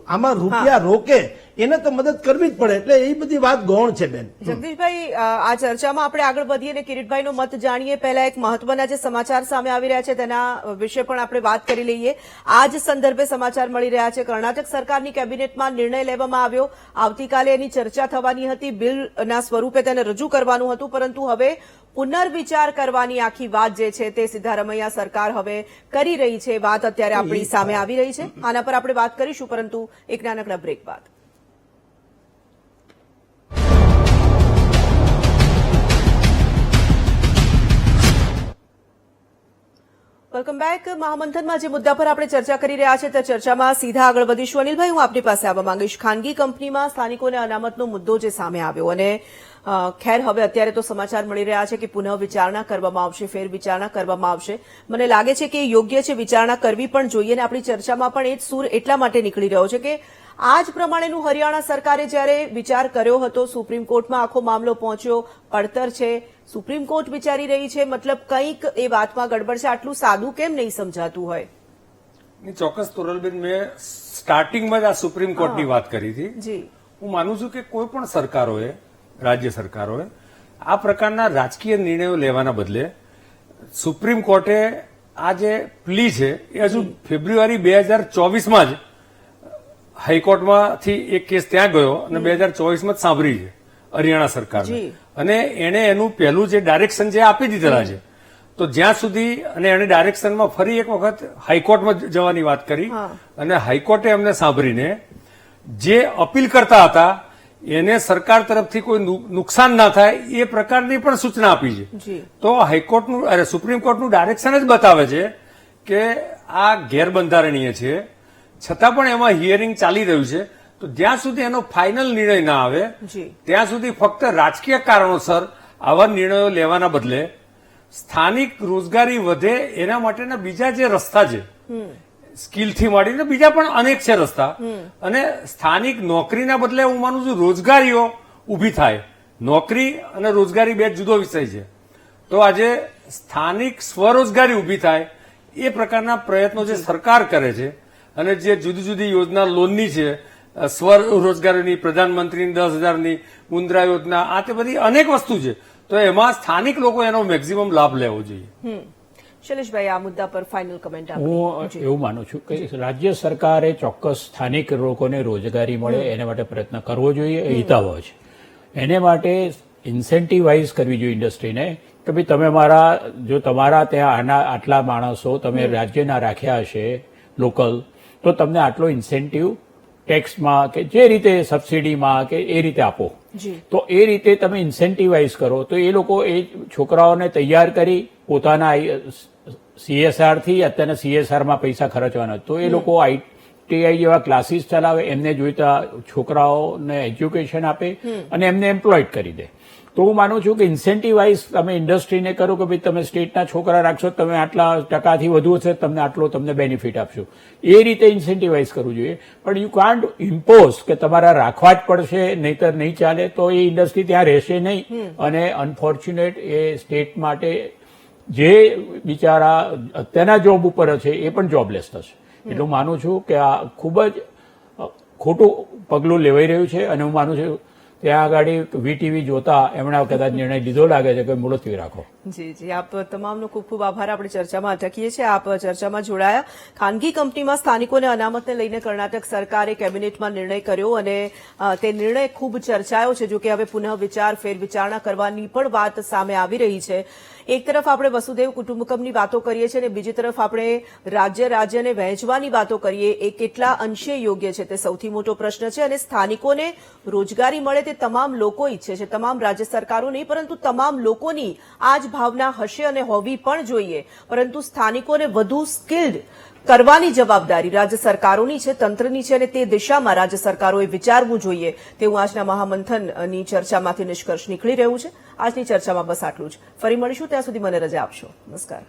આમાં રૂપિયા રોકે એને તો મદદ કરવી જ પડે. એટલે એ બધી વાત ગૌણ છે બેન. જગદીશભાઈ આ ચર્ચામાં આપણે આગળ વધીએ અને કિરીટભાઈનો મત જાણીએ. પહેલા એક મહત્વના જે સમાચાર સામે આવી રહ્યા છે તેના વિશે પણ આપણે વાત કરી લઈએ. આ જ સંદર્ભે સમાચાર મળી રહ્યા છે. કર્ણાટક સરકારની કેબિનેટમાં નિર્ણય લેવામાં આવ્યો. આવતીકાલે એની ચર્ચા થવાની હતી. બિલના સ્વરૂપે તેને રજૂ કરવાનું હતું પરંતુ હવે પુનર્વિચાર કરવાની આખી વાત જે છે તે સિદ્ધારમૈયા સરકાર હવે કરી રહી છે. વાત અત્યારે આપણી સામે આવી રહી છે. આના પર આપણે વાત કરીશું પરંતુ એક નાનકડા બ્રેક બાદ. Welcome back. મહામંથનમાં જે મુદ્દા પર આપણે ચર્ચા કરી રહ્યા છે તે ચર્ચામાં સીધા આગળ વધીશું. અનિલભાઈ, હું આપની પાસે આવવા માંગીશ. ખાનગી કંપનીમાં સ્થાનિકોને અનામતનો મુદ્દો જે સામે આવ્યો અને ખેર હવે અત્યારે તો સમાચાર મળી રહ્યા છે કે પુનઃ વિચારણા કરવામાં આવશે, ફેર વિચારણા કરવામાં આવશે. મને લાગે છે કે યોગ્ય છે, વિચારણા કરવી પણ જોઈએ અને આપણી ચર્ચામાં પણ એ જ સૂર એટલા માટે નીકળી રહ્યો છે કે આ જ પ્રમાણેનું હરિયાણા સરકારે જ્યારે વિચાર કર્યો હતો, સુપ્રીમ કોર્ટમાં આખો મામલો પહોંચ્યો, પડતર છે, સુપ્રીમ કોર્ટ વિચારી રહી છે, મતલબ કંઈક એ વાતમાં ગડબડ છે. આટલું સાદું કેમ નહીં સમજાતું હોય? ચોક્કસ તોરલબેન, મેં સ્ટાર્ટિંગમાં જ આ સુપ્રીમ કોર્ટની વાત કરી હતી. હું માનું છું કે કોઈ પણ સરકારોએ, રાજ્ય સરકારોએ આ પ્રકારના રાજકીય નિર્ણયો લેવાના બદલે સુપ્રીમ કોર્ટે આ જે પ્લી છે એ હજુ ફેબ્રુઆરી 2024માં જ હાઈકોર્ટમાંથી એક કેસ ત્યાં ગયો અને 2024માં જ સાંભળી છે હરિયાણા સરકારને. અને એને એનું પહેલું જે ડાયરેક્શન જે આપી દીધેલા છે તો જ્યાં સુધી અને એને ડાયરેક્શનમાં ફરી એક વખત હાઈકોર્ટમાં જવાની વાત કરી અને હાઈકોર્ટે અમને સાંભળીને જે અપીલ કરતા હતા એને સરકાર તરફથી કોઈ નુકસાન ના થાય એ પ્રકારની પણ સૂચના આપી છે. તો હાઈકોર્ટનું સુપ્રીમ કોર્ટનું ડાયરેક્શન જ બતાવે છે કે આ ગેરબંધારણીય છે, છતાં પણ એમાં હિયરિંગ ચાલી રહ્યું છે. તો જ્યાં સુધી એનો ફાઇનલ નિર્ણય ના આવે ત્યાં સુધી ફક્ત રાજકીય કારણોસર આવા નિર્ણયો લેવાના બદલે સ્થાનિક રોજગારી વધે એના માટેના બીજા જે રસ્તા છે, સ્કિલથી માંડીને બીજા પણ અનેક છે રસ્તા, અને સ્થાનિક નોકરીના બદલે હું માનું છું રોજગારીઓ ઉભી થાય. નોકરી અને રોજગારી બે જુદો વિષય છે. તો આજે સ્થાનિક સ્વરોજગારી ઉભી થાય એ પ્રકારના પ્રયત્નો જે સરકાર કરે છે અને જે જુદી જુદી યોજના લોનની છે, સ્વરોજગારીની, પ્રધાનમંત્રીની 10,000ની, મુદ્રા યોજના, આ તે બધી અનેક વસ્તુ છે. તો એમાં સ્થાનિક લોકો એનો મેક્સિમમ લાભ લેવો જોઈએ. શૈલેષભાઈ, આ મુદ્દા પર ફાઇનલ કમેન્ટ આપો. હું એવું માનું છું કે રાજ્ય સરકારે ચોક્કસ સ્થાનિક લોકોને રોજગારી મળે એને માટે પ્રયત્ન કરવો જોઈએ, એ હિતાવહ છે. એને માટે ઇન્સેન્ટિવાઇઝ કરવી જોઈએ ઇન્ડસ્ટ્રીને કે ભાઈ તમે જો તમારા ત્યાં આટલા માણસો તમે રાજ્યના રાખ્યા હશે લોકલ, તો તમને આટલો ઇન્સેન્ટિવ ટેક્સમાં કે જે રીતે સબસિડીમાં કે એ રીતે આપો. તો એ રીતે તમે ઇન્સેન્ટિવાઇઝ કરો તો એ લોકો એ છોકરાઓને તૈયાર કરી પોતાના CSR થી અત્યારના CSRમાં પૈસા ખર્ચવાના, તો એ લોકો ITI જેવા ક્લાસીસ ચલાવે, એમને જોઈતા છોકરાઓને એજ્યુકેશન આપે અને એમને એમ્પ્લોયડ કરી દે. તો હું માનું છું કે ઇન્સેન્ટિવાઇઝ તમે ઇન્ડસ્ટ્રીને કરો કે ભાઈ તમે સ્ટેટના છોકરા રાખશો, તમે આટલા ટકાથી વધુ હશે તમને આટલો તમને બેનિફિટ આપશો, એ રીતે ઇન્સેન્ટિવાઇઝ કરવું જોઈએ. પણ યુ કાન્ટ ઇમ્પોઝ કે તમારા રાખવા જ પડશે નહીતર નહીં ચાલે, તો એ ઇન્ડસ્ટ્રી ત્યાં રહેશે નહીં અને અનફોર્ચ્યુનેટ એ સ્ટેટ માટે જે બિચારા અત્યારના જોબ ઉપર છે એ પણ જોબલેસ થશે. એટલે હું માનું છું કે આ ખૂબ જ ખોટું પગલું લેવાઈ રહ્યું છે અને હું માનું છું ત્યાં આગળ વીટીવી જોતા એમણે કદાચ નિર્ણય લીધો લાગે છે કે મુલતવી રાખો. જી આપ તમામનો ખૂબ ખૂબ આભાર. આપણે ચર્ચામાં અટકીએ છીએ. આપ ચર્ચામાં જોડાયા. ખાનગી કંપનીમાં સ્થાનિકોને અનામતને લઈને કર્ણાટક સરકારે કેબિનેટમાં નિર્ણય કર્યો અને તે નિર્ણય ખૂબ ચર્ચાયો છે. જો કે હવે પુનઃ વિચાર ફેરવિચારણા કરવાની પણ વાત સામે આવી રહી છે. એક તરફ આપણે વસુધૈવ કુટુંબકમની વાતો કરીએ છીએ અને બીજી તરફ આપણે રાજ્યને વહેંચવાની વાતો કરીએ. એ કેટલા અંશે યોગ્ય છે તે સૌથી મોટો પ્રશ્ન છે અને સ્થાનિકોને રોજગારી મળે તે તમામ લોકો ઈચ્છે છે. તમામ રાજ્ય સરકારો નહીં પરંતુ તમામ લોકોની આ જ ભાવના હશે અને હોવી પણ જોઈએ. પરંતુ સ્થાનિકોને વધુ સ્કિલ્ડ કરવાની જવાબદારી રાજ્ય સરકારોની છે, તંત્રની છે અને તે દિશામાં રાજ્ય સરકારોએ વિચારવું જોઈએ તેવું આજના મહામંથનની ચર્ચામાંથી નિષ્કર્ષ નીકળી રહ્યું છે. આજની ચર્ચામાં બસ આટલું જ. ફરી મળીશું, ત્યાં સુધી મને રજા આપશો. નમસ્કાર.